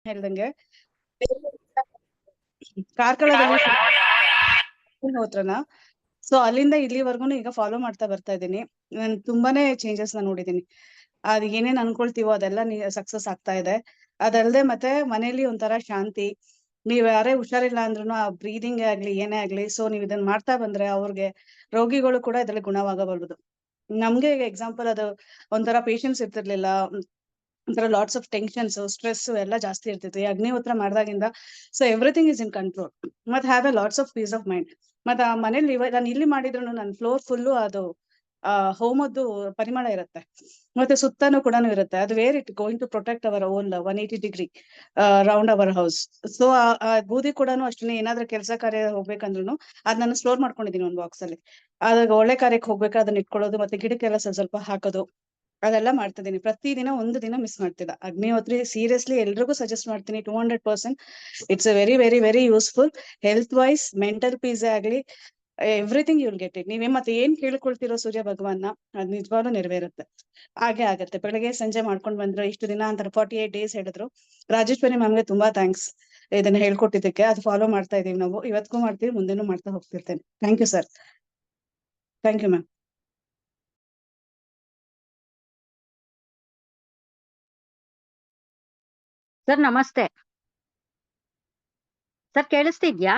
ಹೇಳ್ದಂಗೆ ಕಾರ್ಕಳದಲ್ಲಿ ಹೋತ್ರನ ಸೊ ಅಲ್ಲಿಂದ ಇಲ್ಲಿವರೆಗೂ ಈಗ ಫಾಲೋ ಮಾಡ್ತಾ ಬರ್ತಾ ಇದ್ದೀನಿ. ನಾನು ತುಂಬಾನೇ ಚೇಂಜಸ್ ನ ನೋಡಿದೀನಿ. ಅದ್ ಏನೇನ್ ಅನ್ಕೊಳ್ತೀವೋ ಅದೆಲ್ಲ ಸಕ್ಸಸ್ ಆಗ್ತಾ ಇದೆ. ಅದಲ್ದೆ ಮತ್ತೆ ಮನೇಲಿ ಒಂಥರ ಶಾಂತಿ. ನೀವ್ ಯಾರೇ ಹುಷಾರಿಲ್ಲ ಅಂದ್ರೂ ಆ ಬ್ರೀದಿಂಗ್ ಆಗ್ಲಿ ಏನೇ ಆಗ್ಲಿ, ಸೊ ನೀವ್ ಇದನ್ನ ಮಾಡ್ತಾ ಬಂದ್ರೆ ಅವ್ರಿಗೆ ರೋಗಿಗಳು ಕೂಡ ಇದ್ರಲ್ಲಿ ಗುಣವಾಗಬಾರದು. ನಮ್ಗೆ ಎಕ್ಸಾಂಪಲ್ ಅದು ಒಂಥರ ಪೇಷನ್ಸ್ ಇರ್ತಿರ್ಲಿಲ್ಲ, ಒಂಥರ ಲಾಟ್ಸ್ ಆಫ್ ಟೆನ್ಷನ್ಸ್, ಸ್ಟ್ರೆಸ್ ಎಲ್ಲ ಜಾಸ್ತಿ ಇರ್ತಿತ್ತು. ಈ ಅಗ್ನಿಹೋತ್ರ ಮಾಡ್ದಾಗಿಂದ so everything is in control. ಮತ್ತೆ have a lots of peace of mind. ಮತ್ತೆ ಆ ಮನೇಲಿ ನಾನು ಇಲ್ಲಿ ಮಾಡಿದ್ರು ನನ್ನ ಫ್ಲೋರ್ ಫುಲ್ಲು ಅದು ಹೋಮದ್ದು ಪರಿಮಳ ಇರುತ್ತೆ. ಮತ್ತೆ ಸುತ್ತಾನು ಕೂಡ ಇರುತ್ತೆ. ಅದು where it going to protect our own 180 degree round our house. So ಆ ಬೂದಿ ಕೂಡ ಅಷ್ಟೇ, ಏನಾದ್ರೂ ಕೆಲಸ ಕಾರ್ಯ ಹೋಗ್ಬೇಕಂದ್ರು ಅದ್ ನಾನು ಸ್ಟೋರ್ ಮಾಡ್ಕೊಂಡಿದೀನಿ ಒಂದು ಬಾಕ್ಸ್ ಅಲ್ಲಿ. ಅದಾಗ ಒಳ್ಳೆ ಕಾರ್ಯಕ್ಕೆ ಹೋಗ್ಬೇಕಾದ್ರೆ ಅದನ್ನ ಇಟ್ಕೊಳ್ಳೋದು, ಮತ್ತೆ ಗಿಡಕ್ಕೆಲ್ಲ ಸ್ವಲ್ಪ ಹಾಕೋದು, ಅದೆಲ್ಲ ಮಾಡ್ತಿದ್ದೀನಿ. ಪ್ರತಿದಿನ ಒಂದು ದಿನ ಮಿಸ್ ಮಾಡ್ತಿಲ್ಲ. ಅಗ್ನಿಹೋತ್ರಿ ಸೀರಿಯಸ್ಲಿ ಎಲ್ರಿಗೂ ಸಜೆಸ್ಟ್ ಮಾಡ್ತೀನಿ. 200%. It's a very very very useful. Health wise, mental peace ಆಗ್ಲಿ, ಎವ್ರಿಥಿಂಗ್ ಯುಲ್ ಗೆಟ್ ಇಟ್. ನೀವೇ ಮತ್ತೆ ಏನ್ ಕೇಳ್ಕೊಳ್ತಿರೋ ಸೂರ್ಯ ಭಗವಾನ್ನ ಅದ್ ನಿಜವಾಗ್ಲೂ ನೆರವೇರುತ್ತೆ. ಹಾಗೆ ಆಗತ್ತೆ. ಬೆಳಗ್ಗೆ ಸಂಜೆ ಮಾಡ್ಕೊಂಡ್ ಬಂದ್ರು ಇಷ್ಟು ದಿನ ಅಂತ 48 days ಹೇಳಿದ್ರು. ರಾಜೇಶ್ವರಿ ಮ್ಯಾಮ್ಗೆ ತುಂಬಾ ಥ್ಯಾಂಕ್ಸ್ ಇದನ್ನ ಹೇಳ್ಕೊಟ್ಟಿದ್ದಕ್ಕೆ. ಅದು ಫಾಲೋ ಮಾಡ್ತಾ ಇದೀವಿ ನಾವು. ಇವತ್ತಿಗೂ ಮಾಡ್ತೀವಿ, ಮುಂದೆನೂ ಮಾಡ್ತಾ ಹೋಗ್ತಿರ್ತೇನೆ. Thank you sir. Thank you ma'am. Sir ನಮಸ್ತೆ. ಸರ್ ಕೇಳಿಸ್ತಿದ್ಯಾ?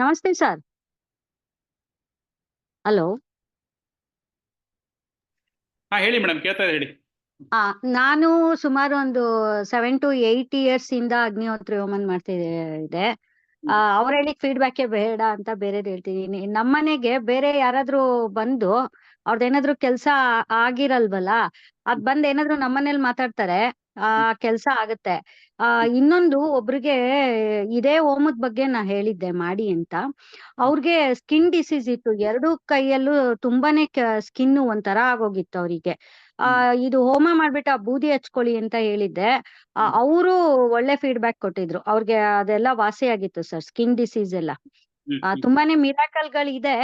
ನಮಸ್ತೆ ಸರ್. ಹಲೋ. ಹೇಳಿ ಮೇಡಮ್, ಕೇಳ್ತಾ ಇದೆ, ಹೇಳಿ. ನಾನು ಸುಮಾರು ಒಂದು 7 to 8 years ಇಂದ ಅಗ್ನಿಹೋತ್ರಿ ಹೋಮನ್ ಮಾಡ್ತಿದ್ದೆ. ಅವ್ರ ಹೇಳಿಕ್ ಫೀಡ್ಬ್ಯಾಕೇ ಬೇಡ ಅಂತ ಬೇರೆದ್ ಹೇಳ್ತಿದೀನಿ. ನಮ್ಮನೆಗೆ ಬೇರೆ ಯಾರಾದ್ರೂ ಬಂದು ಅವ್ರದ್ದೇನಾದ್ರು ಕೆಲ್ಸ ಆಗಿರಲ್ವಲ್ಲ, ಅದ್ ಬಂದ್ ಏನಾದ್ರು ನಮ್ಮನೇಲಿ ಮಾತಾಡ್ತಾರೆ, ಕೆಲ್ಸ ಆಗತ್ತೆ. ಇನ್ನೊಂದು ಒಬ್ರಿಗೆ ಇದೇ ಹೋಮದ್ ಬಗ್ಗೆ ನಾ ಹೇಳಿದ್ದೆ ಮಾಡಿ ಅಂತ. ಅವ್ರಿಗೆ ಸ್ಕಿನ್ ಡಿಸೀಸ್ ಇತ್ತು, 2 ಕೈಯಲ್ಲೂ ತುಂಬಾನೇ ಸ್ಕಿನ್ ಒಂಥರ ಆಗೋಗಿತ್ತು ಅವ್ರಿಗೆ. ಇದು ಹೋಮ ಮಾಡ್ಬಿಟ್ಟು ಆ ಬೂದಿ ಹಚ್ಕೊಳ್ಳಿ ಅಂತ ಹೇಳಿದ್ದೆ. ಅವರು ಒಳ್ಳೆ ಫೀಡ್ಬ್ಯಾಕ್ ಕೊಟ್ಟಿದ್ರು. ಅವ್ರಿಗೆ ಅದೆಲ್ಲ ವಾಸಿ ಆಗಿತ್ತು ಸರ್, ಸ್ಕಿನ್ ಡಿಸೀಸ್ ಎಲ್ಲ. ತುಂಬಾನೇ ಮಿರಾಕಲ್ಗಳಿದೆ.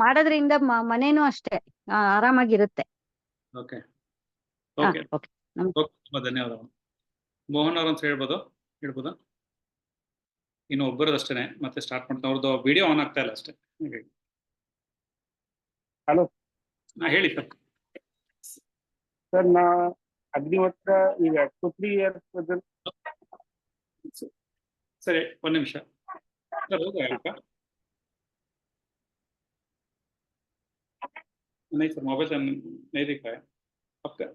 ಮಾಡೋದ್ರಿಂದ ಮನೇನು ಅಷ್ಟೇ ಆರಾಮಾಗಿರುತ್ತೆ. Okay, okay. ತುಂಬಾ ಧನ್ಯವಾದಗಳು. ಮೋಹನ್ ಅವ್ರ ಅಂತ ಹೇಳ್ಬೋದಾ? ಇನ್ನು ಒಬ್ಬರದಷ್ಟೇನೆ, ಮತ್ತೆ ಸ್ಟಾರ್ಟ್ ಮಾಡ್ತಾ. ಅವ್ರದ್ದು ವಿಡಿಯೋ ಆನ್ ಆಗ್ತಾ ಇಲ್ಲ ಅಷ್ಟೇ. ಹಲೋ ಹೇಳಿ ಸರ್. ಸರ್, ನಾ ಅಗ್ನಿಹೋತ್ರ ಈಗ 2-3 years ಸರಿ, ಒಂದ್ ನಿಮಿಷ सर, हो गया आपका? नहीं सर, मोबाइल से नहीं दिखा है आपका।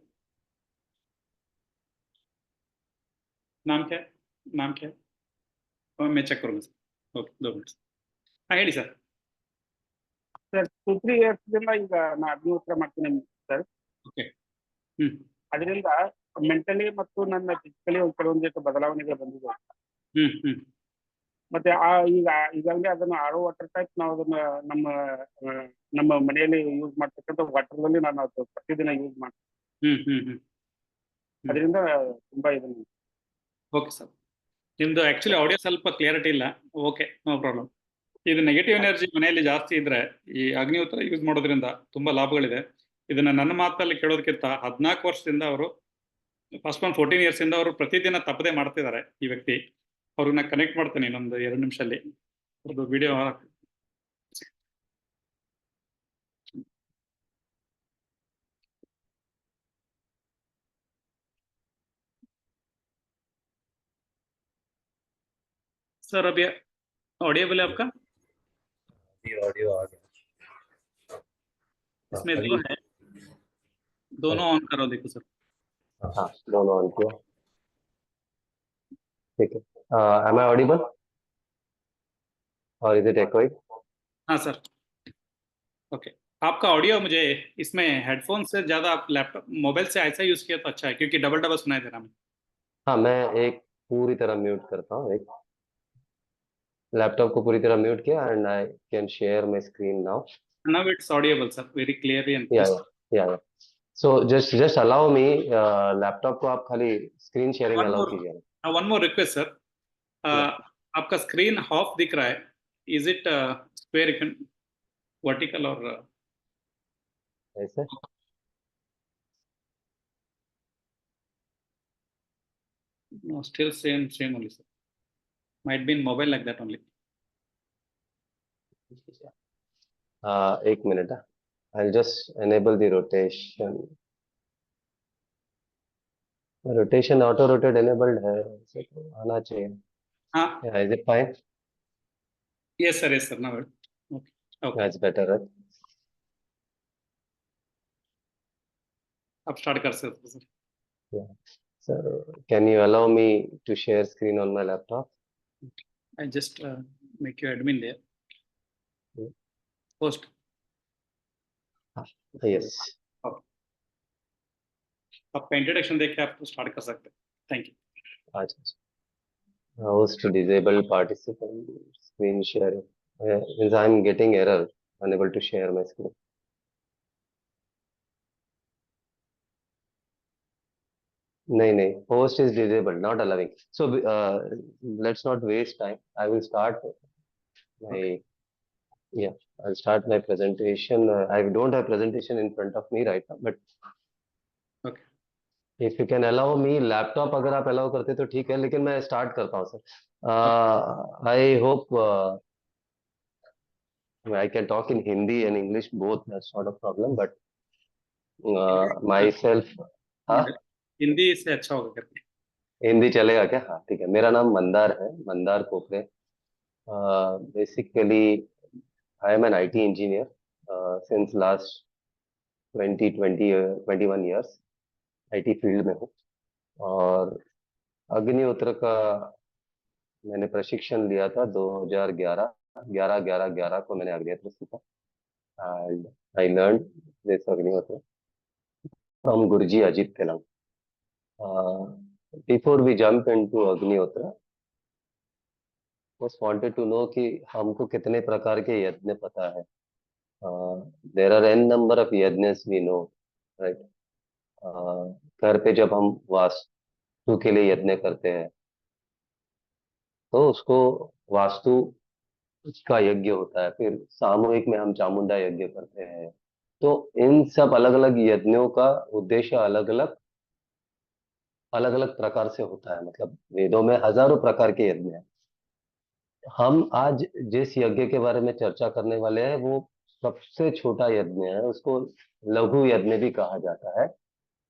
नाम क्या है? मैं चेक करूँगा सर. Okay, 2 minutes. ಹೇಳಿ ಸರ್. ಸರ್, 2-3 years ಈಗ ನಾ ಅಗ್ನಿಹೋತ್ರ ಮಾಡ್ತೀನಿ ಸರ್. ಓಕೆ. ಅದರಿಂದ ಮೆಂಟಲಿ ಮತ್ತು ನನ್ನ ಫಿಸಿಕಲಿ ಒಂದು ಕೆಲವೊಂದಿಷ್ಟು ಬದಲಾವಣೆಗಳು ಬಂದಿದೆ. ಮತ್ತೆ ಈಗಾಗಲೇ ಅದನ್ನ ಆರೋ ವಾಟರ್ ಟೈಪ್ ನಾವು ಅದನ್ನ ನಮ್ಮ ಮನೆಯಲ್ಲಿ ಯೂಸ್ ಮಾಡ್ತಕ್ಕಂಥ ವಾಟರ್ನಲ್ಲಿ ನಾನು ಅದು ಪ್ರತಿದಿನ ಯೂಸ್ ಮಾಡ್ತೀನಿ. ಅದರಿಂದ ತುಂಬಾ ಇದನ್ನ. ಓಕೆ ಸರ್, ನಿಮ್ದು ಆಕ್ಚುಲಿ ಆಡಿಯೋ ಸ್ವಲ್ಪ ಕ್ಲಿಯರಿಟಿ ಇಲ್ಲ. Okay, no problem. ಇದು ನೆಗೆಟಿವ್ ಎನರ್ಜಿ ಮನೆಯಲ್ಲಿ ಜಾಸ್ತಿ ಇದ್ರೆ ಈ ಅಗ್ನಿಹೋತ್ರ ಯೂಸ್ ಮಾಡೋದ್ರಿಂದ ತುಂಬಾ ಲಾಭಗಳಿದೆ. ಇದನ್ನ ನನ್ನ ಮಾತಲ್ಲಿ ಕೇಳೋದಕ್ಕಿಂತ 14 ವರ್ಷದಿಂದ ಅವರು, ಫಸ್ಟ್ 14 years ಇಂದ ಅವರು ಪ್ರತಿದಿನ ತಪ್ಪದೆ ಮಾಡ್ತಿದ್ದಾರೆ ಈ ವ್ಯಕ್ತಿ. ಅವ್ರನ್ನ ಕನೆಕ್ಟ್ ಮಾಡ್ತೀನಿ ಇನ್ನೊಂದು 2 ನಿಮಿಷದಲ್ಲಿ. ಅವ್ರದ್ದು ವಿಡಿಯೋ सर अभी ऑडिएबल है आपका? ऑडियो आ गया। इसमें दो है, दोनों ऑन करो, देखो सर। हाँ, दोनों ऑन किया, ठीक है। am I audible or is it echoing? हाँ सर, ओके. आपका ऑडियो मुझे इसमें हेडफोन से ज्यादा आप लैपटॉप मोबाइल से ऐसा यूज किया तो अच्छा है, क्योंकि डबल डबल सुनाई दे रहा है. हाँ, मैं एक पूरी तरह म्यूट करता हूँ, एक लैपटॉप को पूरी तरह म्यूट किया and I can share my screen now. Now it's audible sir, very clearly and yeah. So just allow me, laptop को आप खाली स्क्रीन शेयरिंग अलाउ कीजिए. one more request sir. आपका स्क्रीन हाफ दिख रहा है, is it square, vertical or ऐसे? No, still same only, sir. Might be in mobile like that only. एक minute, I'll just enable the rotation. Rotation auto rotate enabled है, इसे तो आना चाहिए. हाँ. Yeah, is it fine? Yes, sir. Yes, sir. Now, okay. Okay. That's better, right? अब start कर सकते sir. Yeah. So, can you allow me to share screen on my laptop? I just make you admin there. Hmm. Host. Yes. आपका introduction देख के आप start कर सकते हैं. Thank you. अच्छा. Host to disable participant screen sharing. Means I'm getting error, unable to share my screen. नहीं, host is disabled, not allowing. So let's not waste time. I will start my I'll start my presentation. I don't have presentation in front of me right now, but Okay. if you can allow me, laptop अगर आप allow करते तो ठीक है, लेकिन मैं start करता हूँ sir. I hope I can talk in Hindi and English both. That's not a problem, but myself. हाँ, हिंदी से अच्छा होगा करके. हिंदी चलेगा क्या? हाँ ठीक है. मेरा नाम मंदार है, मंदार कोपरे. Basically, I am an IT engineer since last 21 years. IT field में हूँ और अग्निहोत्र का मैंने प्रशिक्षण लिया था 2011 को मैंने अग्निहोत्र सीखा. And I learned this Agnihotra from Guruji Ajit Telang. Before we jump into Agnihotra, just wanted to know कि हमको कितने प्रकार के यज्ञ पता है. There are n number of यज्ञs we know, right? घर पे जब हम वास्तु के लिए यज्ञ करते हैं तो उसको वास्तु का यज्ञ होता है. फिर सामूहिक में हम चामुंडा यज्ञ करते हैं. तो इन सब अलग अलग यज्ञों का उद्देश्य अलग अलग प्रकार से होता है. मतलब वेदों में हजारों प्रकार के यज्ञ हैं. हम आज जिस यज्ञ के बारे में चर्चा करने वाले हैं वो सबसे छोटा यज्ञ है. उसको लघु यज्ञ भी कहा जाता है.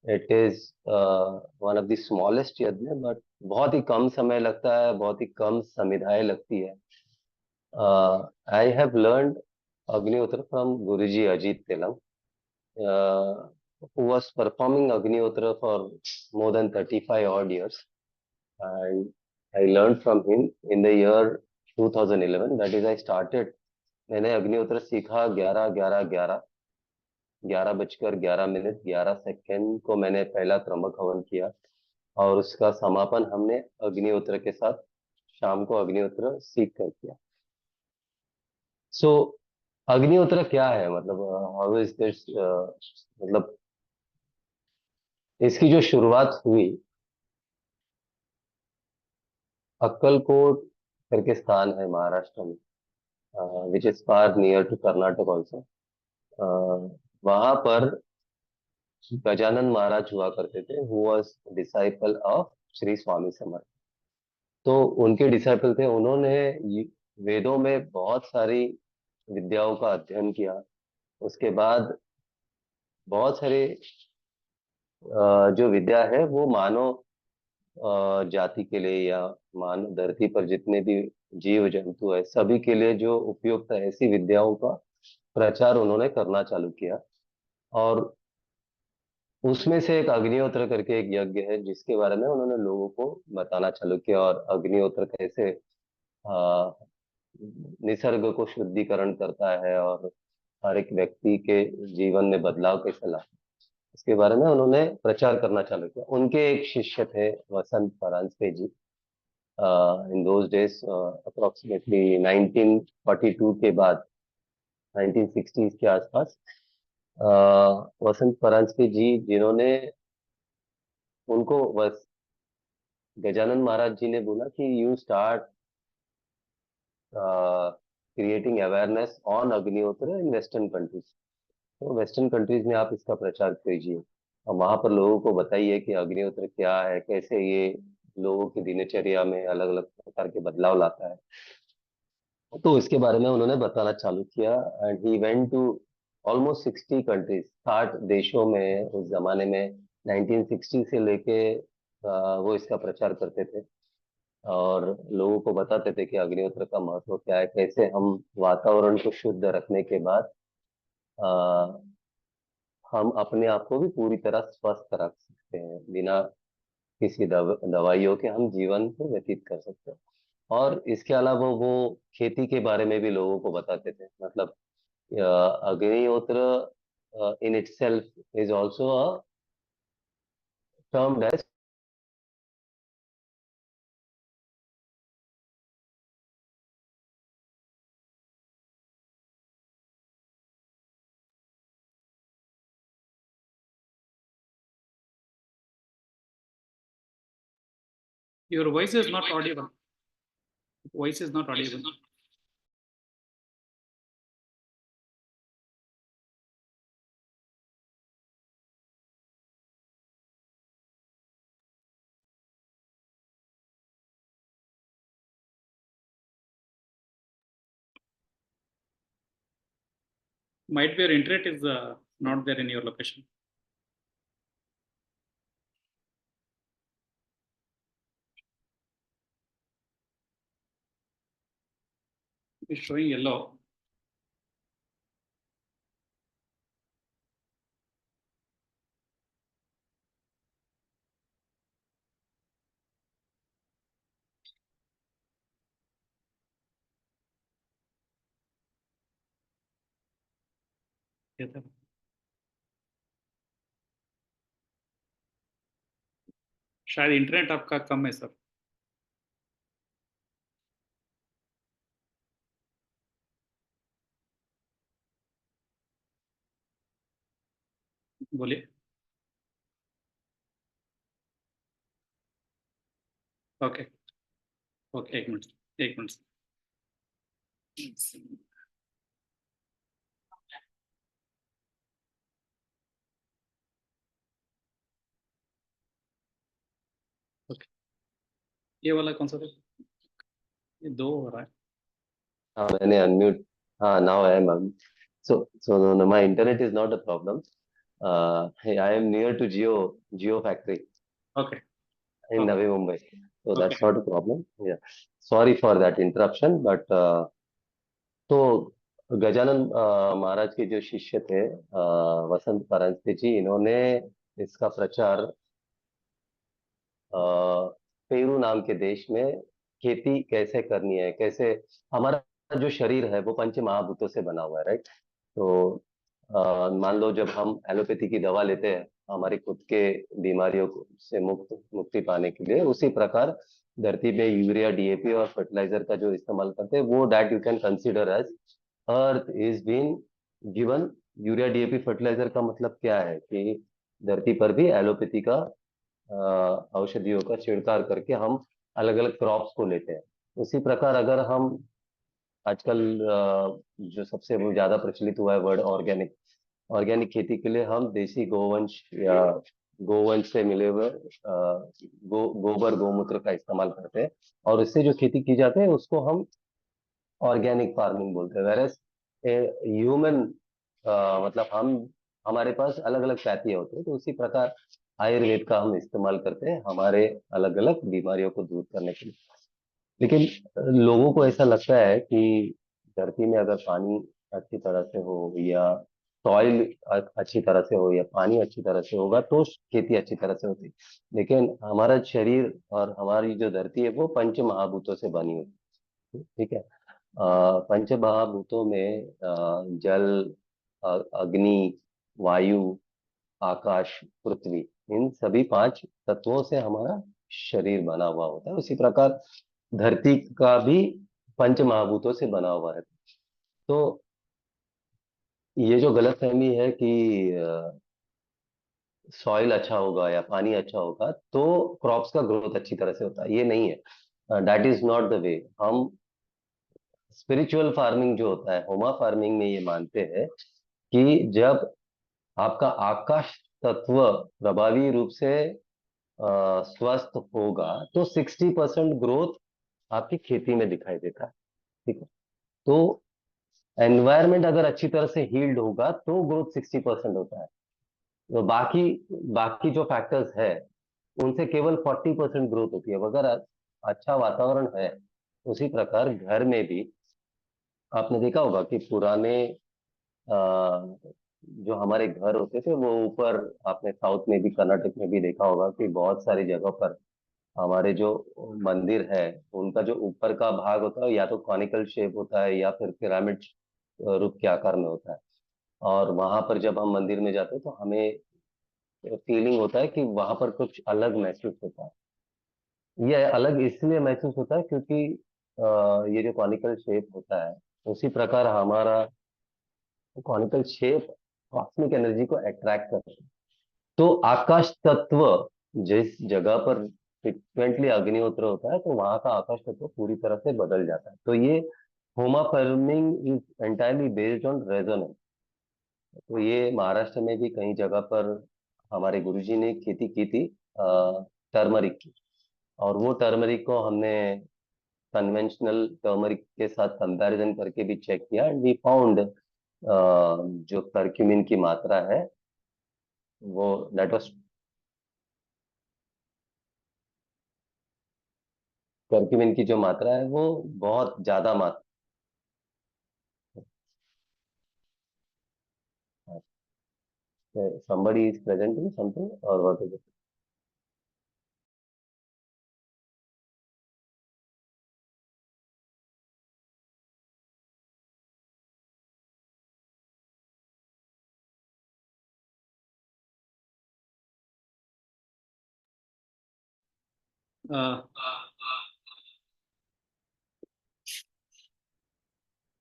It is one of the smallest यज्ञ, बट बहुत ही कम समय लगता है, बहुत ही कम समिधाएं लगती है. I have learned Agnihotra from Guruji Ajit Telang, who was performing Agnihotra for more than 35 odd years, and I learned from him in the year 2011. That is, I started. मैंने अग्निहोत्र सीखा 11:11 को मैंने पहला क्रमक हवन किया और उसका समापन हमने अग्निहोत्र के साथ शाम को अग्निहोत्र सीख कर किया. So अग्निहोत्र क्या है, मतलब हाउ इज दिस, मतलब इसकी जो शुरुआत हुई अक्कलकोट करके स्थान है महाराष्ट्र में, which is far near to Karnataka also. वहां पर गजानन महाराज हुआ करते थे, who was disciple of Shri Swami Samarth. तो उनके डिसाइपल थे. उन्होंने वेदों में बहुत सारी विद्याओं का अध्ययन किया. उसके बाद बहुत सारे जो विद्या है वो मानव जाति के लिए या मानव धरती पर जितने भी जीव जंतु है सभी के लिए जो उपयुक्त है ऐसी विद्याओं का प्रचार उन्होंने करना चालू किया. और उसमें से एक अग्निहोत्र करके एक यज्ञ है जिसके बारे में उन्होंने लोगों को बताना चालू किया. और अग्निहोत्र कैसे निसर्ग को शुद्धिकरण करता है और हर एक व्यक्ति के जीवन में बदलाव कैसे लाता है इसके बारे में उन्होंने प्रचार करना चालू किया. उनके एक शिष्य थे वसंत परांजपे जी. इन दोज डेज अप्रोक्सीमेटली 1942 के बाद 1960s के आसपास वसंत परांजपे जी, जिन्होंने उनको बस गजानन महाराज जी ने बोला कि you start creating awareness on अग्निहोत्र इन वेस्टर्न कंट्रीज. तो वेस्टर्न कंट्रीज में आप इसका प्रचार कीजिए और वहां पर लोगों को बताइए कि अग्निहोत्र क्या है, कैसे ये लोगों की दिनचर्या में अलग अलग प्रकार के बदलाव लाता है। तो इसके बारे में उन्होंने बताना चालू किया and he went to almost 60 countries, 60 देशों में। उस जमाने में 1960 से लेके वो इसका प्रचार करते थे और लोगों को बताते थे कि अग्निहोत्र का महत्व क्या है, कैसे हम वातावरण को शुद्ध रखने के बाद अ, हम अपने आप को भी पूरी तरह स्वस्थ रख सकते हैं, बिना किसी दवाइयों के हम जीवन को व्यतीत कर सकते हैं। और इसके अलावा वो खेती के बारे में भी लोगों को बताते थे। मतलब अग्निहोत्र in itself is also a termed as Your voice is not audible. Voice is not audible. Might be your internet is not there in your location. It's showing yellow. ये था। शायद इंटरनेट आपका कम है सर। बोलिए। Okay okay, एक minute एक minute. Okay, ये वाला कौन सा था? ये दो हो रहा है। हाँ, मैंने अनम्यूट। हाँ, now I am. So my internet is not a problem. I am near to Jio factory Okay. in Okay. Navi Mumbai, so that's Okay. not a problem. Yeah, sorry for that interruption, but तो गजानन महाराज के जो शिष्य थे वसंत परांजपे जी, इन्होंने इसका प्रचार Peru नाम के देश में खेती कैसे करनी है, कैसे हमारा जो शरीर है वो पंच महाभूतों से बना हुआ है, राइट। तो मान लो जब हम एलोपैथी की दवा लेते हैं हमारी खुद के बीमारियों से मुक्ति पाने के लिए, उसी प्रकार धरती पे यूरिया, डीएपी और फर्टिलाइजर का जो इस्तेमाल करते हैं वो that you can consider as earth is been given. Urea, DAP, fertilizer का मतलब क्या है कि धरती पर भी एलोपैथी का औषधियों का छिड़काव करके हम अलग अलग क्रॉप्स को लेते हैं। उसी प्रकार अगर हम आजकल जो सबसे वो ज्यादा प्रचलित हुआ है वर्ड ऑर्गेनिक, ऑर्गेनिक खेती के लिए हम देसी गोवंश या गोवंश से मिले हुए गोबर गौमूत्र का इस्तेमाल करते हैं और इससे जो खेती की जाती है उसको हम ऑर्गेनिक फार्मिंग बोलते हैं। वेरएस ह्यूमन मतलब हमारे पास अलग अलग जातियां होती है, तो उसी प्रकार आयुर्वेद का हम इस्तेमाल करते हैं हमारे अलग अलग बीमारियों को दूर करने के लिए। लेकिन लोगों को ऐसा लगता है कि धरती में अगर पानी अच्छी तरह से हो या सॉइल अच्छी तरह से हो या पानी अच्छी तरह से होगा तो खेती अच्छी तरह से होती है। लेकिन हमारा शरीर और हमारी जो धरती है वो पंच महाभूतों से बनी हुई है, ठीक है। पंच महाभूतों में जल, अग्नि, वायु, आकाश, पृथ्वी, इन सभी 5 तत्वों से हमारा शरीर बना हुआ होता है। उसी प्रकार धरती का भी पंच महाभूतों से बना हुआ है। तो ये जो गलतफहमी है कि सॉइल अच्छा होगा या पानी अच्छा होगा तो क्रॉप्स का ग्रोथ अच्छी तरह से होता है, ये नहीं है। That is not the way. हम स्पिरिचुअल फार्मिंग जो होता है, होमा फार्मिंग में ये मानते हैं कि जब आपका आकाश तत्व प्रभावी रूप से स्वस्थ होगा तो 60% ग्रोथ आपकी खेती में दिखाई देता है। ठीक है, तो एनवायरनमेंट अगर अच्छी तरह से हील्ड होगा तो ग्रोथ 60% होता है। तो बाकी बाकी जो फैक्टर्स है उनसे केवल 40% ग्रोथ होती है। अगर अच्छा वातावरण है, उसी प्रकार घर में भी आपने देखा होगा कि पुराने जो हमारे घर होते थे वो ऊपर, आपने साउथ में भी कर्नाटक में भी देखा होगा कि बहुत सारी जगह पर हमारे जो मंदिर है उनका जो ऊपर का भाग होता है या तो कॉनिकल शेप होता है या फिर पिरामिड रूप के आकार में होता है। और वहां पर जब हम मंदिर में जाते हैं तो हमें फीलिंग होता है कि वहां पर कुछ अलग महसूस होता है। ये अलग इसलिए महसूस होता है क्योंकि ये जो कॉनिकल शेप होता है उसी प्रकार हमारा कॉनिकल शेप कॉस्मिक एनर्जी को अट्रैक्ट करता है। तो आकाश तत्व जिस जगह पर फ्रिक्वेंटली अग्निहोत्र होता है तो वहां का आकाश तत्व पूरी तरह से बदल जाता है। तो ये होमा forming is entirely based on resonance. तो ये महाराष्ट्र में भी कई जगह पर हमारे गुरुजी ने खेती की थी टर्मरिक की, और वो टर्मरिक को हमने कन्वेंशनल टर्मरिक के साथ कंपैरिजन करके भी चेक किया एंड वी फाउंड जो करक्यूमिन की मात्रा है वो दैट वाज करक्यूमिन की जो मात्रा है वो बहुत ज्यादा मात्रा। somebody is presenting something or what is it?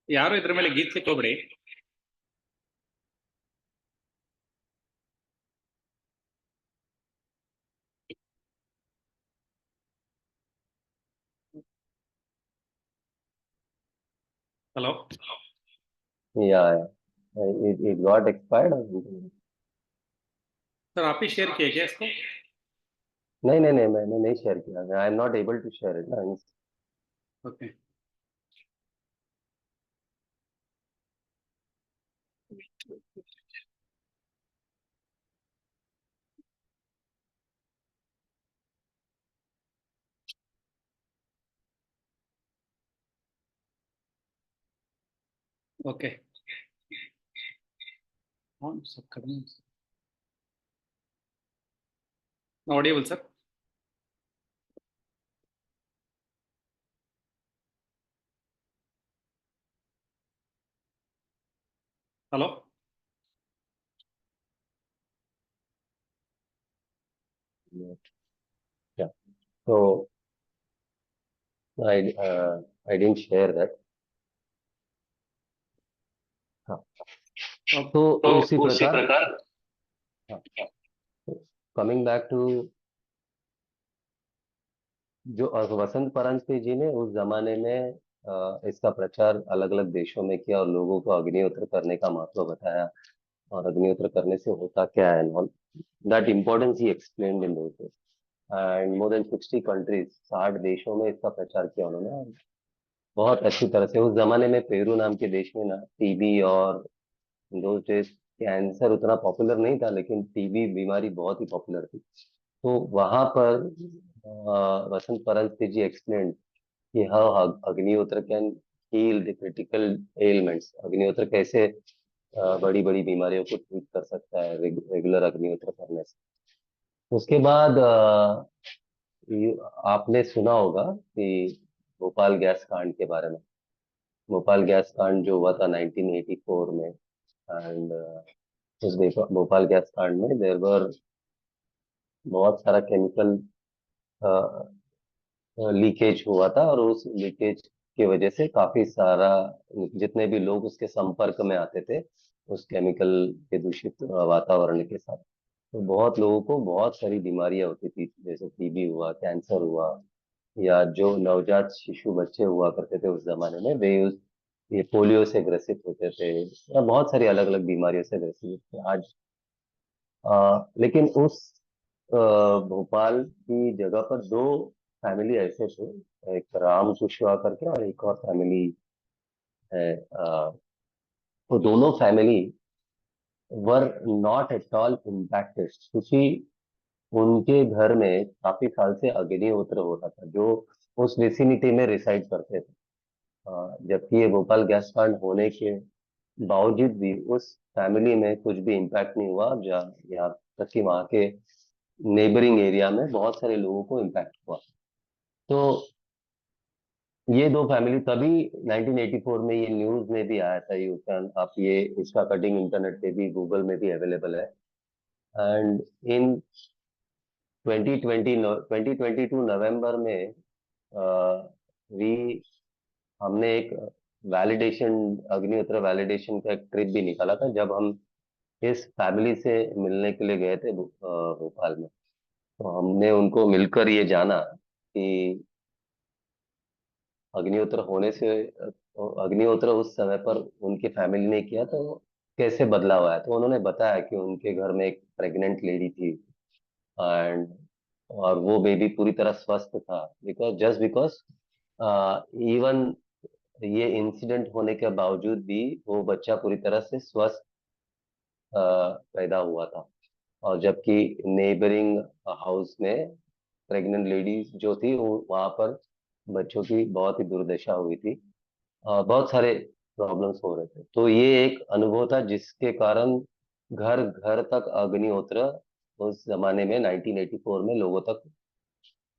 ಯಾರು ಇದ್ರ ಮೇಲೆ ಗೀಚ್ಲಿಕ್ಕೆ ಹೋಗ್ಬೇಡಿ. Hello, Yeah, it got expired or something? Sir आप ही शेयर किए क्या इसको? नहीं नहीं नहीं, मैंने नहीं शेयर किया। I am not able to share it ना। ओके, ओके, सब करेंगे audible sir? Hello, Yeah, so I didn't share that. हाँ, तो उसी प्रकार कमिंग बैक टू जो वसंत परांजपे जी ने उस जमाने में इसका प्रचार अलग अलग देशों में किया और लोगों को अग्निहोत्र करने का महत्व बताया और अग्निहोत्र करने से होता क्या है, and that importance he explained in those days. And more than 60 countries, 60 देशों में इसका प्रचार किया उन्होंने बहुत अच्छी तरह से। उस जमाने में पेरू नाम के देश में ना टीबी और दोस डेज कैंसर उतना पॉपुलर नहीं था, लेकिन टीबी बीमारी बहुत ही पॉपुलर थी। तो वहां पर वसंत परांजपे जी एक्सप्लेन्ड कि how Agnihotra can heal the critical elements. Agnihotra कैसे बड़ी बड़ी बीमारियों को ठीक कर सकता है रेगुलर अग्निहोत्र करने से। उसके बाद आपने सुना होगा कि भोपाल गैस कांड के बारे में। भोपाल गैस कांड जो हुआ था 1984 में, एंड उस भोपाल गैस कांड में देयर वर बहुत सारा केमिकल लीकेज हुआ था, और उस लीकेज की वजह से काफी सारा जितने भी लोग उसके संपर्क में आते थे उस केमिकल के दूषित वातावरण के साथ, तो बहुत लोगों को बहुत सारी बीमारियां होती थी, जैसे टीबी हुआ, कैंसर हुआ, या जो नवजात शिशु बच्चे हुआ करते थे उस जमाने में वे ये पोलियो से ग्रसित होते थे, या बहुत सारी अलग अलग बीमारियों से ग्रसित थे आज। लेकिन उस भोपाल की जगह पर दो फैमिली ऐसे थे, एक राम कुशवाहा करके और एक और फैमिली है। वो दोनों family were not at all impacted, क्योंकि उनके घर में काफी साल से अग्निहोत्र होता था, जो उस विसिनिटी में रिसाइड करते थे। जबकि ये भोपाल गैस कांड होने के बावजूद भी उस फैमिली में कुछ भी इम्पैक्ट नहीं हुआ, जहाँ यहाँ तक कि वहाँ के नेबरिंग एरिया में बहुत सारे लोगों को इम्पैक्ट हुआ। तो ये दो फैमिली तभी 1984 में ये न्यूज में भी आया था, यू कैन आप ये इसका कटिंग इंटरनेट पे भी गूगल में भी अवेलेबल है। एंड इन 2022 नवंबर में वी हमने एक वैलिडेशन अग्निहोत्र वैलिडेशन का एक ट्रिप भी निकाला था, जब हम इस फैमिली से मिलने के लिए गए थे भोपाल में। तो हमने उनको मिलकर ये जाना कि अग्निहोत्र होने से अग्निहोत्र उस समय पर उनकी फैमिली ने किया तो कैसे बदला हुआ है। तो उन्होंने बताया कि उनके घर में एक प्रेग्नेंट लेडी थी, एंड और वो बेबी पूरी तरह स्वस्थ था, बिकॉज इवन ये इंसिडेंट होने के बावजूद भी वो बच्चा पूरी तरह से स्वस्थ पैदा हुआ था। और जबकि नेबरिंग हाउस में प्रेग्नेंट लेडीज जो थी वो वहां पर बच्चों की बहुत ही दुर्दशा हुई थी, बहुत सारे प्रॉब्लम्स हो रहे थे। तो ये एक अनुभव था जिसके कारण घर घर तक अग्निहोत्र उस जमाने में 1984 में लोगों तक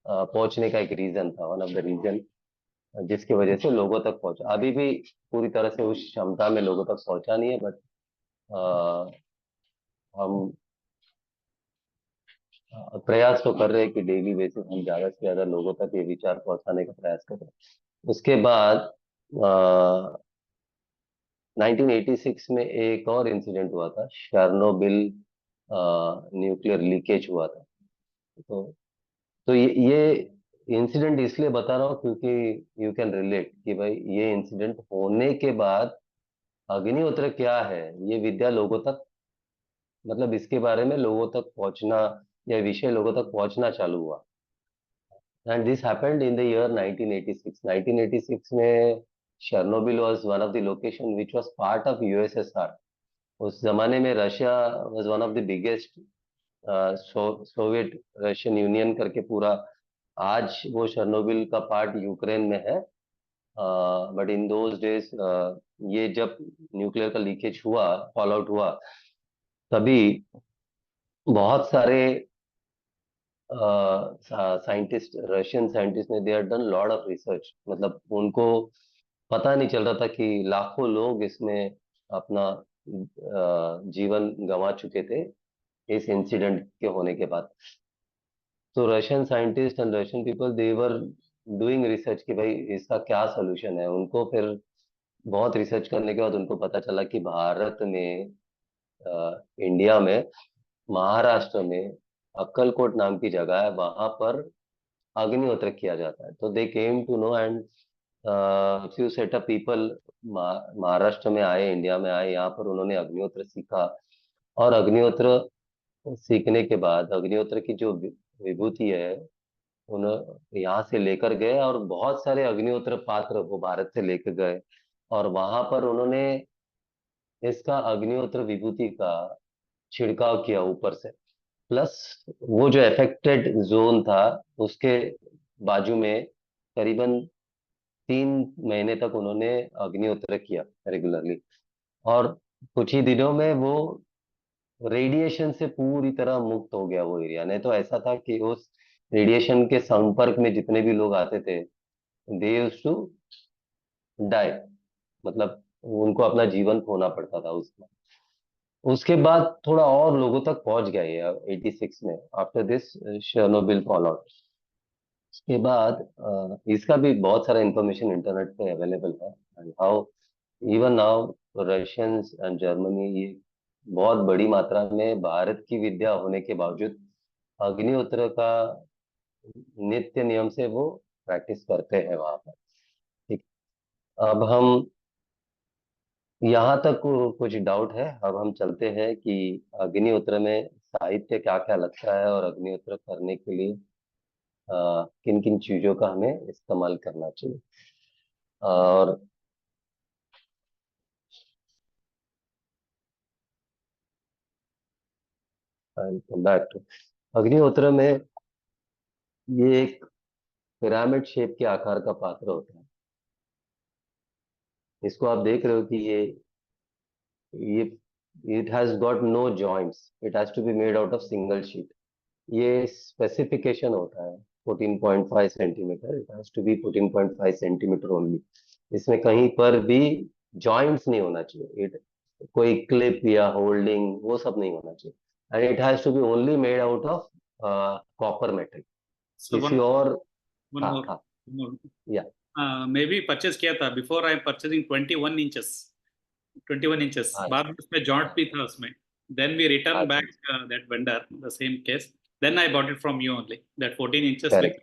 पहुंचने का एक रीजन था, वन ऑफ द रीजन जिसकी वजह से लोगों तक पहुंचा। अभी भी पूरी तरह से उस क्षमता में लोगों तक पहुंचा नहीं है, बट हम प्रयास तो कर रहे हैं कि डेली बेसिस हम ज्यादा से ज्यादा लोगों तक ये विचार पहुंचाने का प्रयास कर रहे हैं। उसके बाद 1986 में एक और इंसिडेंट हुआ था, शर्नोबिल न्यूक्लियर लीकेज हुआ था। तो ये इंसिडेंट इसलिए बता रहा हूँ क्योंकि यू कैन रिलेट कि भाई ये इंसिडेंट होने के बाद अग्निहोत्र क्या है ये विद्या लोगों तक, मतलब इसके बारे में लोगों तक पहुंचना या विषय लोगों तक पहुंचना चालू हुआ। And this happened in the year 1986। 1986 में Chernobyl was one of the location which was part of USSR। उस जमाने में Russia was one of the biggest Soviet Russian union करके पूरा, आज वो शर्नोबिल का पार्ट यूक्रेन में है। बट इन दोज डेज ये जब न्यूक्लियर का लीकेज हुआ, फॉल आउट हुआ, तभी बहुत सारे साइंटिस्ट, रशियन साइंटिस्ट ने they are done lot of research. मतलब उनको पता नहीं चल रहा था कि लाखों लोग इसमें अपना जीवन गंवा चुके थे इस इंसिडेंट के होने के बाद। तो Russian scientist and Russian people they were doing research कि भाई इसका क्या सोल्यूशन है। उनको फिर बहुत रिसर्च करने के बाद उनको पता चला कि भारत में, इंडिया में, महाराष्ट्र में अक्कलकोट नाम की जगह है, वहां पर अग्निहोत्र किया जाता है। तो they came to know and few set of people Maharashtra में आए, इंडिया में आए, यहाँ पर उन्होंने अग्निहोत्र सीखा। और अग्निहोत्र सीखने के बाद अग्निहोत्र की जो विभूति है उन्हें यहाँ से लेकर गए, और बहुत सारे अग्निहोत्र पात्र वो भारत से लेकर गए, और वहां पर उन्होंने इसका अग्निहोत्र विभूति का छिड़काव किया ऊपर से। प्लस वो जो अफेक्टेड जोन था उसके बाजू में करीबन 3 महीने तक उन्होंने अग्निहोत्र किया रेगुलरली। और कुछ ही दिनों में वो रेडिएशन से पूरी तरह मुक्त हो गया वो एरिया। नहीं तो ऐसा था कि उस रेडिएशन के संपर्क में जितने भी लोग आते थे, दे यूज्ड टू डाई, मतलब उनको अपना जीवन खोना पड़ता था उसमें। उसके बाद थोड़ा और लोगों तक पहुंच गया ये 86 में, after this Chernobyl fall out. उसके बाद इसका भी बहुत सारा इंफॉर्मेशन इंटरनेट पे अवेलेबल है, and how even now Russians and Germany ये बहुत बड़ी मात्रा में भारत की विद्या होने के बावजूद अग्निहोत्र का नित्य नियम से वो प्रैक्टिस करते हैं वहां पर। ठीक। अब हम यहाँ तक कुछ डाउट है, अब हम चलते हैं कि अग्निहोत्र में साहित्य क्या क्या लगता है और अग्निहोत्र करने के लिए किन किन चीजों का हमें इस्तेमाल करना चाहिए। और बैक टू अग्निहोत्र में ये एक पिरामिड शेप के आकार का पात्र होता है। इसको आप देख रहे हो कि ये it has got no joints, it has to be made out of single sheet। ये स्पेसिफिकेशन होता है 14.5 centimetre, it has to be 14.5 centimetre only. इसमें कहीं पर भी जॉइंट्स नहीं होना चाहिए, कोई क्लिप या होल्डिंग वो सब नहीं होना चाहिए, and it has to be only made out of copper metal. So किसी और one हाँ more, हाँ one more. या maybe परचेज किया था before I am purchasing 21 inches, 21 inches हाँ बाद में उसमें जॉइंट भी था उसमें, देन वी रिटर्न अच्छा back that vendor the same case, then I bought it from you only that 14 inches में correct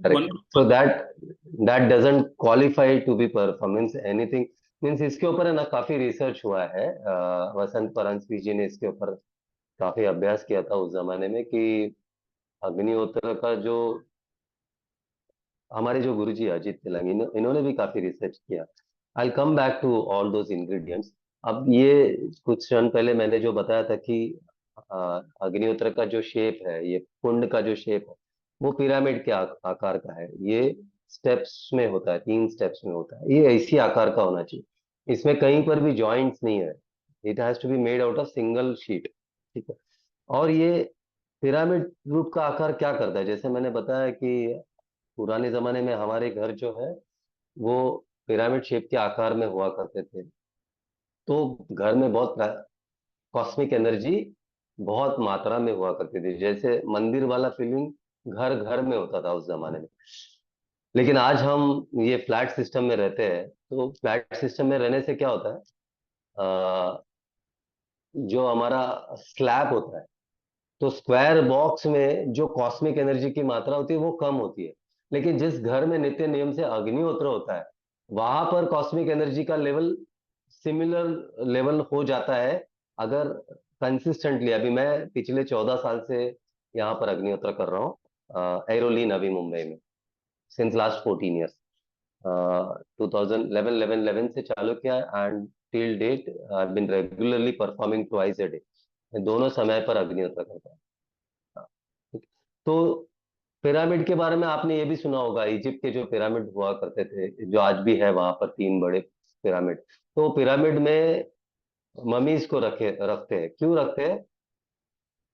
correct. So that doesn't qualify to be performance anything means. इसके ऊपर है ना काफी रिसर्च हुआ है, वसंत परांजपे जी ने इसके ऊपर काफी अभ्यास किया था उस जमाने में कि अग्निहोत्र का जो हमारे जो गुरुजी अजीत तिलंगी इन्होंने भी काफी रिसर्च किया। I come back to all those ingredients. अब ये कुछ क्षण पहले मैंने जो बताया था कि अग्निहोत्र का जो शेप है, ये कुंड का जो शेप है वो पिरामिड के आकार का है। ये स्टेप्स में होता है, 3 स्टेप्स में होता है। ये इसी आकार का होना चाहिए, इसमें कहीं पर भी जॉइंट्स नहीं है। It has to be made out of single sheet, ठीक है। और ये पिरामिड रूप का आकार क्या करता है, जैसे मैंने बताया कि पुराने जमाने में हमारे घर जो है वो पिरामिड शेप के आकार में हुआ करते थे, तो घर में बहुत कॉस्मिक एनर्जी बहुत मात्रा में हुआ करती थी, जैसे मंदिर वाला फीलिंग घर घर में होता था उस जमाने में। लेकिन आज हम ये फ्लैट सिस्टम में रहते हैं, तो फ्लैट सिस्टम में रहने से क्या होता है, जो हमारा स्लैब होता है, तो स्क्वायर बॉक्स में जो कॉस्मिक एनर्जी की मात्रा होती है वो कम होती है। लेकिन जिस घर में नित्य नियम से अग्निहोत्र होता है वहां पर कॉस्मिक एनर्जी का लेवल सिमिलर लेवल हो जाता है, अगर कंसिस्टेंटली। अभी मैं पिछले 14 साल से यहाँ पर अग्निहोत्र कर रहा हूँ एरोली नवी मुंबई में, सिंस लास्ट 14 ईयर्स। 2011 से चालू किया and till date I been regularly performing twice a day. दोनों समय पर अग्निहोत्र करता है। तो पिरामिड के बारे में आपने ये भी सुना होगा, इजिप्ट के जो पिरामिड हुआ करते थे, जो आज भी है वहां पर 3 बड़े पिरामिड। तो पिरामिड में ममीज को रखते हैं, क्यों रखते हैं?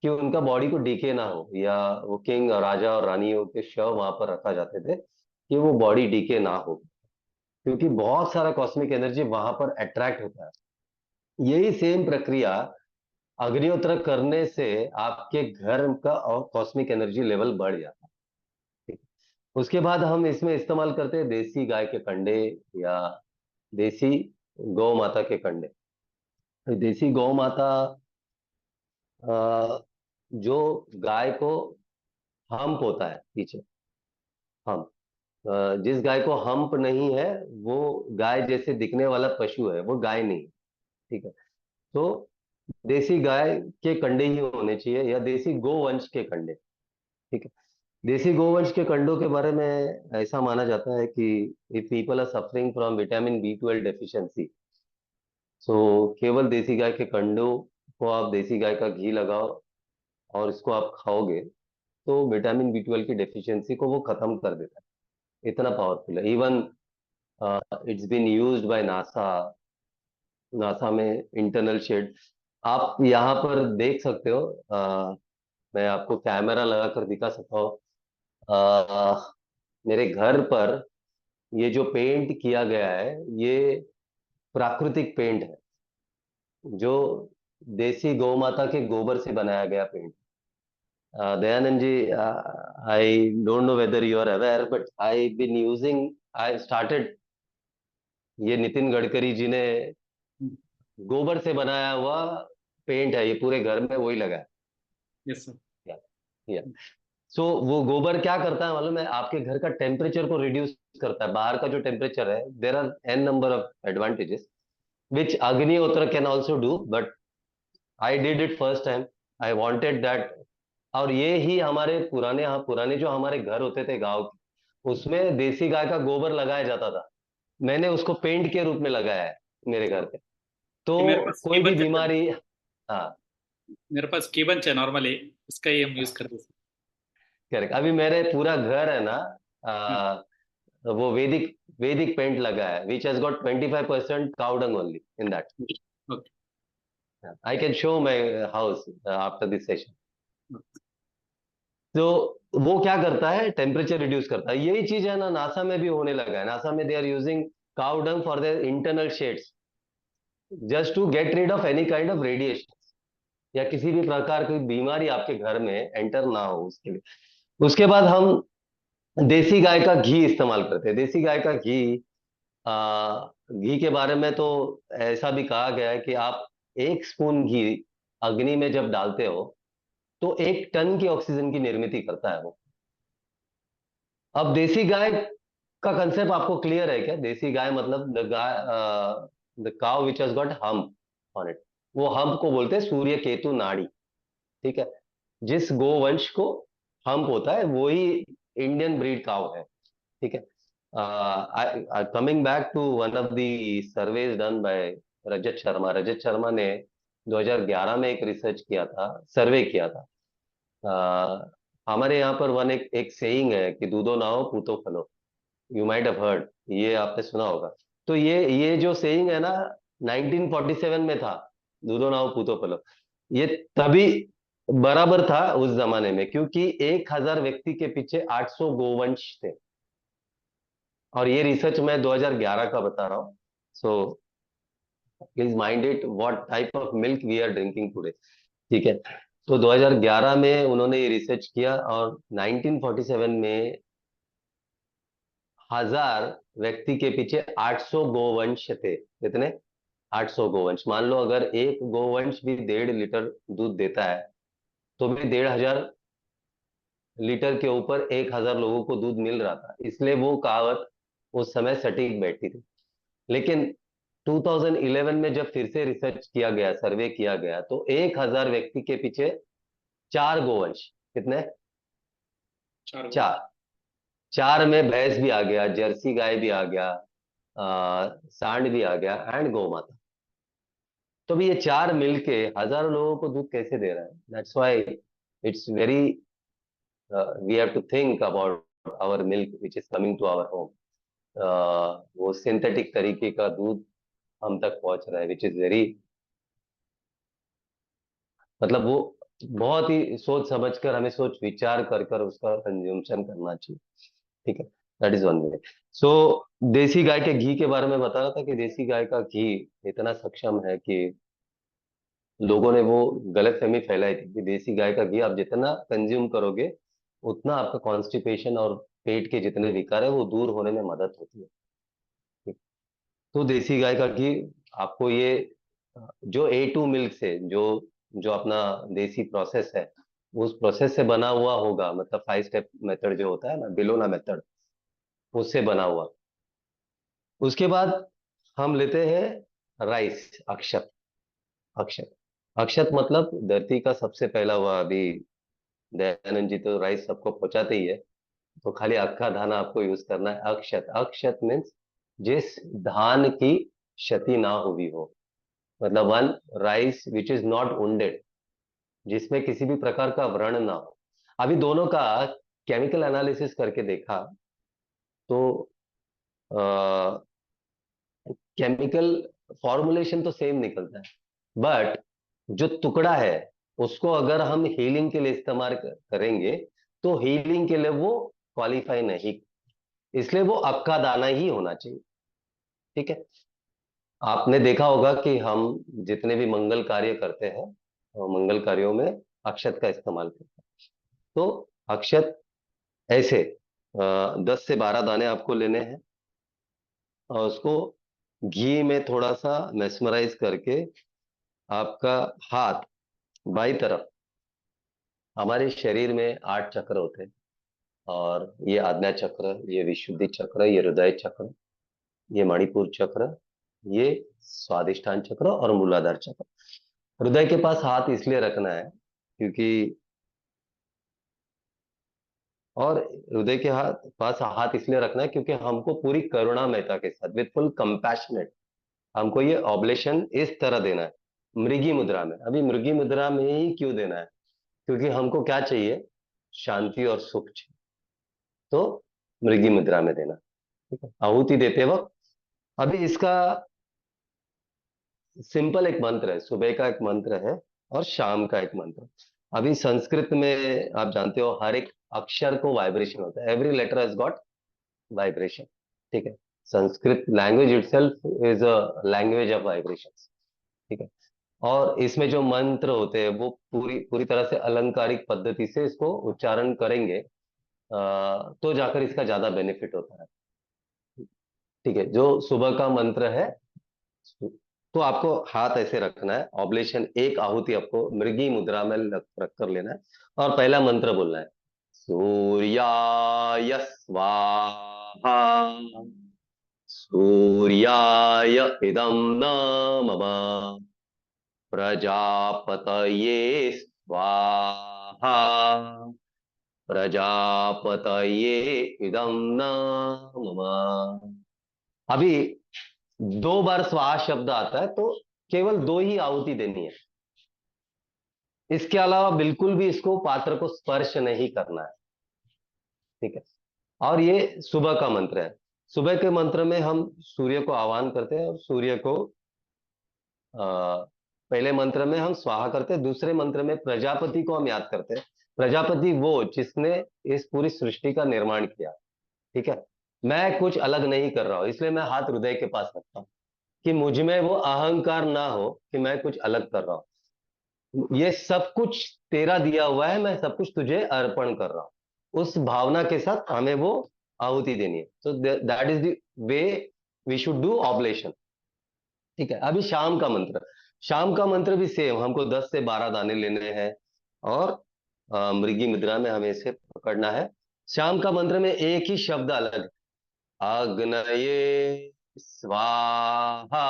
कि उनका बॉडी को डीके ना हो, या वो किंग और राजा और रानियों के शव वहां पर रखा जाते थे कि वो बॉडी डीके ना हो, क्योंकि बहुत सारा कॉस्मिक एनर्जी वहां पर अट्रैक्ट होता है। यही सेम प्रक्रिया अग्निहोत्र करने से आपके घर का और कॉस्मिक एनर्जी लेवल बढ़ जाता है, ठीक है। उसके बाद हम इसमें इस्तेमाल करते हैं देसी गाय के कंडे या देसी गौ माता के कंडे। देसी गौ माता जो गाय को हम्प होता है पीछे, हम जिस गाय को हम्प नहीं है वो गाय जैसे दिखने वाला पशु है, वो गाय नहीं, ठीक है। तो देसी गाय के कंडे ही होने चाहिए या देसी गोवंश के कंडे, ठीक है। देसी गोवंश के कंडों के बारे में ऐसा माना जाता है कि if people are suffering from vitamin B12 deficiency, so केवल देसी गाय के कंडों को आप देसी गाय का घी लगाओ और इसको आप खाओगे तो विटामिन B12 की डेफिशिएंसी को वो खत्म कर देता है। इतना पावरफुल है। Even it's been used by NASA. NASA में इंटरनल शेड आप यहाँ पर देख सकते हो। मैं आपको कैमरा लगा कर दिखा सकता हूँ। मेरे घर पर ये जो पेंट किया गया है ये प्राकृतिक पेंट है, जो देसी गौ माता के गोबर से बनाया गया paint. Dayanand ji, I don't know whether you are aware but I been using, I started, ये नितिन गडकरी जी ने गोबर से बनाया हुआ पेंट है, ये पूरे घर में वही लगा है। Yes sir. या सो वो गोबर क्या करता है मालूम है? आपके घर का टेम्परेचर को रिड्यूस करता है। बाहर का जो टेम्परेचर है, there are n number of advantages which Agnihotra can also do, but I did it first time. I wanted that. और ये ही हमारे पुराने जो हमारे घर होते थे गांव के, उसमें देसी गाय का गोबर लगाया जाता था। मैंने उसको पेंट के रूप में लगाया है मेरे घर पे। तो कि मेरे पास कोई भी बच है, बीमारी, हाँ मेरे पास की बंच है नॉर्मली, उसका ही हम यूज करते हैं। करेक्ट। अभी मेरे पूरा घर है ना, हम्म, वो वैदिक वैदिक पेंट लगा है, which has got 25% cow dung only in that. Okay. I can show my house after this session. तो वो क्या करता है, टेम्परेचर रिड्यूस करता है। यही चीज है ना नासा में भी होने लगा है। नासा में they are using cow dung for their internal sheds, just to get rid of any kind of radiation, या किसी भी प्रकार की बीमारी आपके घर में एंटर ना हो उसके लिए। उसके बाद हम देसी गाय का घी इस्तेमाल करते हैं। देसी गाय का घी, घी के बारे में तो ऐसा भी कहा गया है कि आप 1 स्पून घी अग्नि में जब डालते हो तो 1 टन की ऑक्सीजन की निर्मित करता है वो। अब देसी गाय का कंसेप्ट आपको क्लियर है क्या? देसी गाय मतलब the guy, the cow which has got hump on it. वो हम्प को बोलते हैं सूर्य केतु नाड़ी। ठीक है, जिस गोवंश को हम्प होता है वही इंडियन ब्रीड काउ है। ठीक है। Coming back to one of the surveys done by Rajat Sharma. Rajat Sharma ने 2011 में एक रिसर्च किया था, सर्वे किया था। हमारे यहाँ पर एक सेइंग है कि दूधो नाओ पूतो फलो। यू माइट हैव हर्ड, ये आपने सुना होगा। तो ये जो सेइंग है ना, 1947 में था, दूधो नाओ पूतो फलो। ये तभी बराबर था उस जमाने में, क्योंकि 1000 व्यक्ति के पीछे 800 गोवंश थे। और ये रिसर्च मैं 2011 का बता रहा हूँ। So please mind it what type of milk we are drinking today. ठीक है। तो 2011 में उन्होंने ये रिसर्च किया, और 1947 में 1000 व्यक्ति के पीछे 800 गोवंश थे। कितने? 800 गोवंश। मान लो अगर एक गोवंश भी 1.5 लीटर दूध देता है, तो भी 1.5 लीटर के ऊपर 1000 लोगों को दूध मिल रहा था। इसलिए वो कहावत उस समय सटीक बैठती थी। लेकिन 2011 में जब फिर से रिसर्च किया गया, सर्वे किया गया, तो 1000 व्यक्ति के पीछे 4 गोवंश। कितने? 4। 4 में भैंस भी आ गया, जर्सी गाय भी आ गया, सांड भी आ गया, एंड गौ माता। तो भी ये 4 मिलके हजारों लोगों को दूध कैसे दे रहा है? That's why it's very, we have to think about our milk which is coming to our home. वो सिंथेटिक तरीके का दूध हम तक पहुंच रहा है, विच इज वेरी, मतलब वो बहुत ही सोच समझकर, हमें सोच विचार कर कर उसका कंज्यूमशन करना चाहिए। ठीक है, दैट इज वन वे। सो देसी गाय के घी के बारे में बता रहा था कि देसी गाय का घी इतना सक्षम है कि लोगों ने वो गलतफहमी फैलाई थी कि देसी गाय का घी आप जितना कंज्यूम करोगे उतना आपका कॉन्स्टिपेशन और पेट के जितने विकार है वो दूर होने में मदद होती है। ठीक। तो देसी गाय का घी आपको ये, जो A2 मिल्क से, जो जो अपना देसी प्रोसेस है, उस प्रोसेस से बना हुआ होगा, मतलब 5 स्टेप मेथड जो होता है ना, बिलोना मेथड, उससे बना हुआ। उसके बाद हम लेते हैं राइस, अक्षत। अक्षत, अक्षत मतलब धरती का सबसे पहला हुआ। अभी दयानंद जी तो राइस सबको पहुंचाते ही है, तो खाली अक्का धाना आपको यूज करना है। अक्षत, अक्षत मीन्स जिस धान की क्षति ना हुई हो, मतलब one rice which is not wounded, जिसमें किसी भी प्रकार का व्रण ना हो। अभी दोनों का केमिकल एनालिसिस करके देखा तो केमिकल फॉर्मुलेशन तो सेम निकलता है, बट जो टुकड़ा है उसको अगर हम हीलिंग के लिए इस्तेमाल करेंगे तो हीलिंग के लिए वो क्वालिफाई नहीं, इसलिए वो अक्का दाना ही होना चाहिए। ठीक है। आपने देखा होगा कि हम जितने भी मंगल कार्य करते हैं, मंगल कार्यों में अक्षत का इस्तेमाल करते हैं। तो अक्षत ऐसे 10 से 12 दाने आपको लेने हैं, और उसको घी में थोड़ा सा मेस्मराइज करके आपका हाथ बाई तरफ, हमारे शरीर में 8 चक्र होते हैं, और ये आज्ञा चक्र, ये विशुद्धि चक्र, ये हृदय चक्र, ये मणिपुर चक्र, ये स्वादिष्ठान चक्र और मूलाधार चक्र। हृदय के पास हाथ इसलिए रखना है क्योंकि और हृदय के पास हाथ इसलिए रखना है क्योंकि हमको पूरी करुणामयता के साथ विद फुल कंपैशनेट हमको ये ऑब्लेशन इस तरह देना है, मृगी मुद्रा में। अभी मृगी मुद्रा में ही क्यों देना है? क्योंकि हमको क्या चाहिए? शांति और सुख चाहिए, तो मृगी मुद्रा में देना। ठीक है, आहुति देते वक्त अभी इसका सिंपल एक मंत्र है, सुबह का एक मंत्र है और शाम का एक मंत्र। अभी संस्कृत में आप जानते हो हर एक अक्षर को वाइब्रेशन होता है, every letter has got vibration. ठीक है, Sanskrit language itself is a language of vibration. ठीक है, और इसमें जो मंत्र होते हैं वो पूरी पूरी तरह से अलंकारिक पद्धति से इसको उच्चारण करेंगे, तो जाकर इसका ज्यादा बेनिफिट होता है। ठीक है, जो सुबह का मंत्र है, तो आपको हाथ ऐसे रखना है, ऑब्लेशन एक आहुति आपको मृगी मुद्रा में रख कर लेना है और पहला मंत्र बोलना है, सूर्याय स्वाहा, सूर्याय इदं नमः, प्रजापतये स्वाहा, प्रजापतये इदं नमः। अभी 2 बार स्वाहा शब्द आता है तो केवल 2 ही आहुति देनी है, इसके अलावा बिल्कुल भी इसको पात्र को स्पर्श नहीं करना है। ठीक है, और ये सुबह का मंत्र है। सुबह के मंत्र में हम सूर्य को आह्वान करते हैं और सूर्य को पहले मंत्र में हम स्वाहा करते हैं, दूसरे मंत्र में प्रजापति को हम याद करते हैं। प्रजापति वो जिसने इस पूरी सृष्टि का निर्माण किया। ठीक है, मैं कुछ अलग नहीं कर रहा हूं, इसलिए मैं हाथ हृदय के पास रखता हूं कि मुझ में वो अहंकार ना हो कि मैं कुछ अलग कर रहा हूं। ये सब कुछ तेरा दिया हुआ है, मैं सब कुछ तुझे अर्पण कर रहा हूं। उस भावना के साथ हमें वो आहुति देनी है। तो that is the way we should do oblation. ठीक है, अभी शाम का मंत्र। शाम का मंत्र भी सेम, हमको 10 से 12 दाने लेने हैं और मृगी मुद्रा में हमें इसे पकड़ना है। शाम का मंत्र में एक ही शब्द अलग है, आग्नये स्वाहा,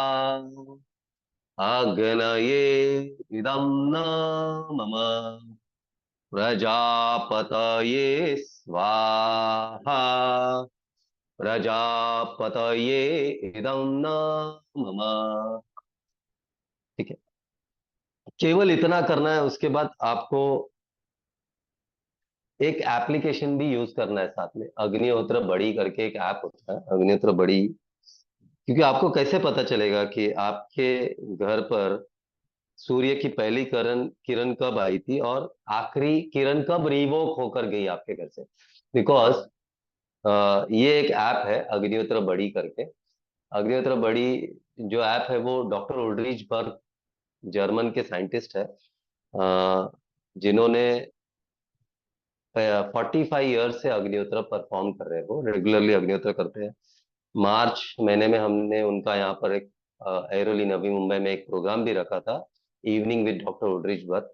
आग्नये इदं नमः, प्रजापतये स्वाहा, प्रजापतये इदं नमः। ठीक है, केवल इतना करना है। उसके बाद आपको एक एप्लीकेशन भी यूज करना है साथ में, अग्निहोत्र बड़ी करके एक ऐप होता है, अग्निहोत्र बड़ी। क्योंकि आपको कैसे पता चलेगा कि आपके घर पर सूर्य की पहली किरण किरण कब आई थी और आखिरी किरण कब रिवोक होकर गई आपके घर से? बिकॉज ये एक ऐप है अग्निहोत्र बड़ी करके। अग्निहोत्र बड़ी जो ऐप है वो डॉक्टर उल्ड्रिच बर्ग, जर्मन के साइंटिस्ट है, जिन्होंने 45 ईयर्स से अग्निहोत्र परफॉर्म कर रहे हैं, वो रेगुलरली अग्निहोत्र करते हैं। मार्च महीने में हमने उनका यहाँ पर एक एरोली नवी मुंबई में एक प्रोग्राम भी रखा था, इवनिंग विद डॉक्टर उल्ड्रिच बर्ग,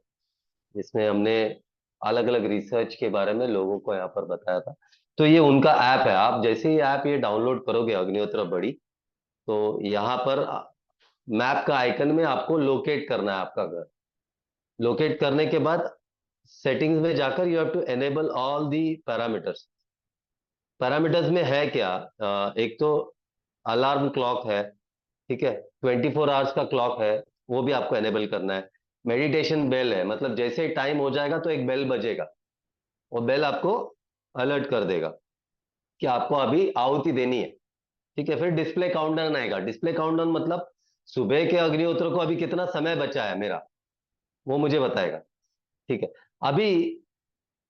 जिसमें हमने अलग अलग रिसर्च के बारे में लोगों को यहाँ पर बताया था। तो ये उनका ऐप है, आप जैसे ही ऐप ये डाउनलोड करोगे अग्निहोत्र बड़ी, तो यहाँ पर मैप का आइकन में आपको लोकेट करना है आपका घर। लोकेट करने के बाद सेटिंग्स में जाकर you have to enable all the parameters. Parameters में है क्या? एक तो अलार्म क्लॉक है, ठीक है, 24 आवर्स का क्लॉक है, वो भी आपको एनेबल करना है। मेडिटेशन बेल है, मतलब जैसे ही टाइम हो जाएगा तो एक बेल बजेगा, वो बेल आपको अलर्ट कर देगा कि आपको अभी आहुति देनी है। ठीक है, फिर डिस्प्ले काउंटडाउन आएगा। डिस्प्ले काउंटडाउन मतलब सुबह के अग्निहोत्र को अभी कितना समय बचा है मेरा, वो मुझे बताएगा। ठीक है, अभी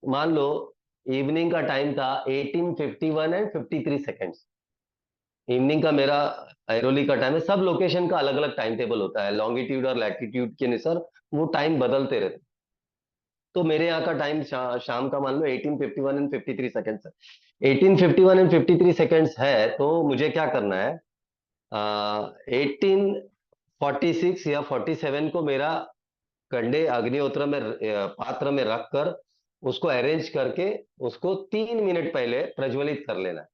मान लो इवनिंग का टाइम था 18:51 एंड 53 सेकेंड्स। इवनिंग का मेरा ऐरोली का टाइम है। सब लोकेशन का अलग अलग टाइम टेबल होता है, लॉन्गिट्यूड और लैटिट्यूड के अनुसार वो टाइम बदलते रहते। तो मेरे यहाँ का टाइम शाम का मान लो 18:51 एंड 53 सेकेंड्स है। 18:51 एंड 53 सेकेंड्स है, तो मुझे क्या करना है, 18:46 या 47 को मेरा कंडे अग्निहोत्र में पात्र में रखकर उसको अरेंज करके उसको 3 मिनट पहले प्रज्वलित कर लेना है।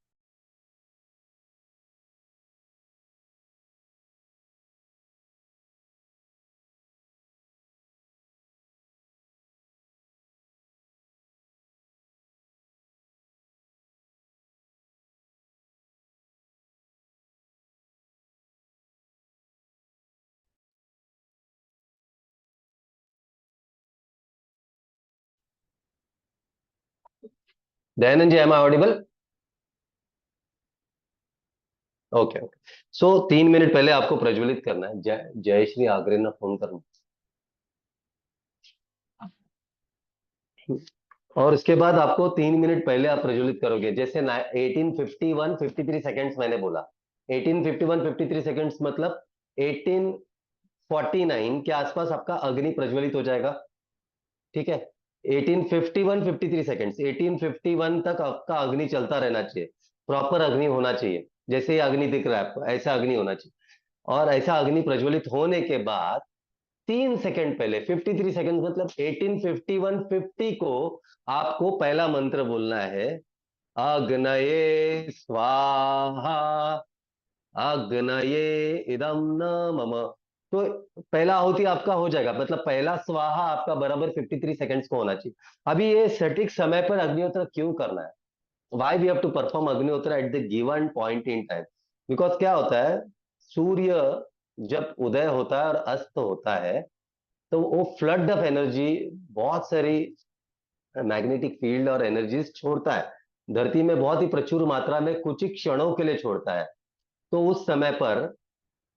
Dayanand ji, am I audible? Okay okay. So 3 minute पहले आपको प्रज्वलित करना है। जयश्री आगरे ना फोन करना, और उसके बाद आपको 3 मिनट पहले आप प्रज्वलित करोगे। जैसे 1851 53 सेकेंड्स मैंने बोला, 1851 53 सेकेंड्स मतलब 1849 के आसपास आपका अग्नि प्रज्वलित हो जाएगा। ठीक है, 1851 53 सेकेंड्स, 1851 तक आपका अग्नि चलता रहना चाहिए, प्रॉपर अग्नि होना चाहिए। जैसे ही अग्नि दिख रहा है आपको, ऐसा अग्नि होना चाहिए। और ऐसा अग्नि प्रज्वलित होने के बाद 3 सेकेंड पहले, 53 सेकेंड मतलब 1851 50 को आपको पहला मंत्र बोलना है, अग्नये स्वाहा, अग्नये इदम न मम। तो पहला आहुति आपका हो जाएगा, मतलब पहला स्वाहा आपका बराबर 53 सेकेंड्स को होना चाहिए। अभी ये सटीक समय पर अग्निहोत्र क्यों करना है? Why we have to perform Agnihotra at the given point in time? Because क्या होता है, सूर्य जब उदय होता है और अस्त होता है तो वो फ्लड ऑफ एनर्जी, बहुत सारी मैग्नेटिक फील्ड और एनर्जीज छोड़ता है धरती में, बहुत ही प्रचुर मात्रा में कुछ ही क्षणों के लिए छोड़ता है। तो उस समय पर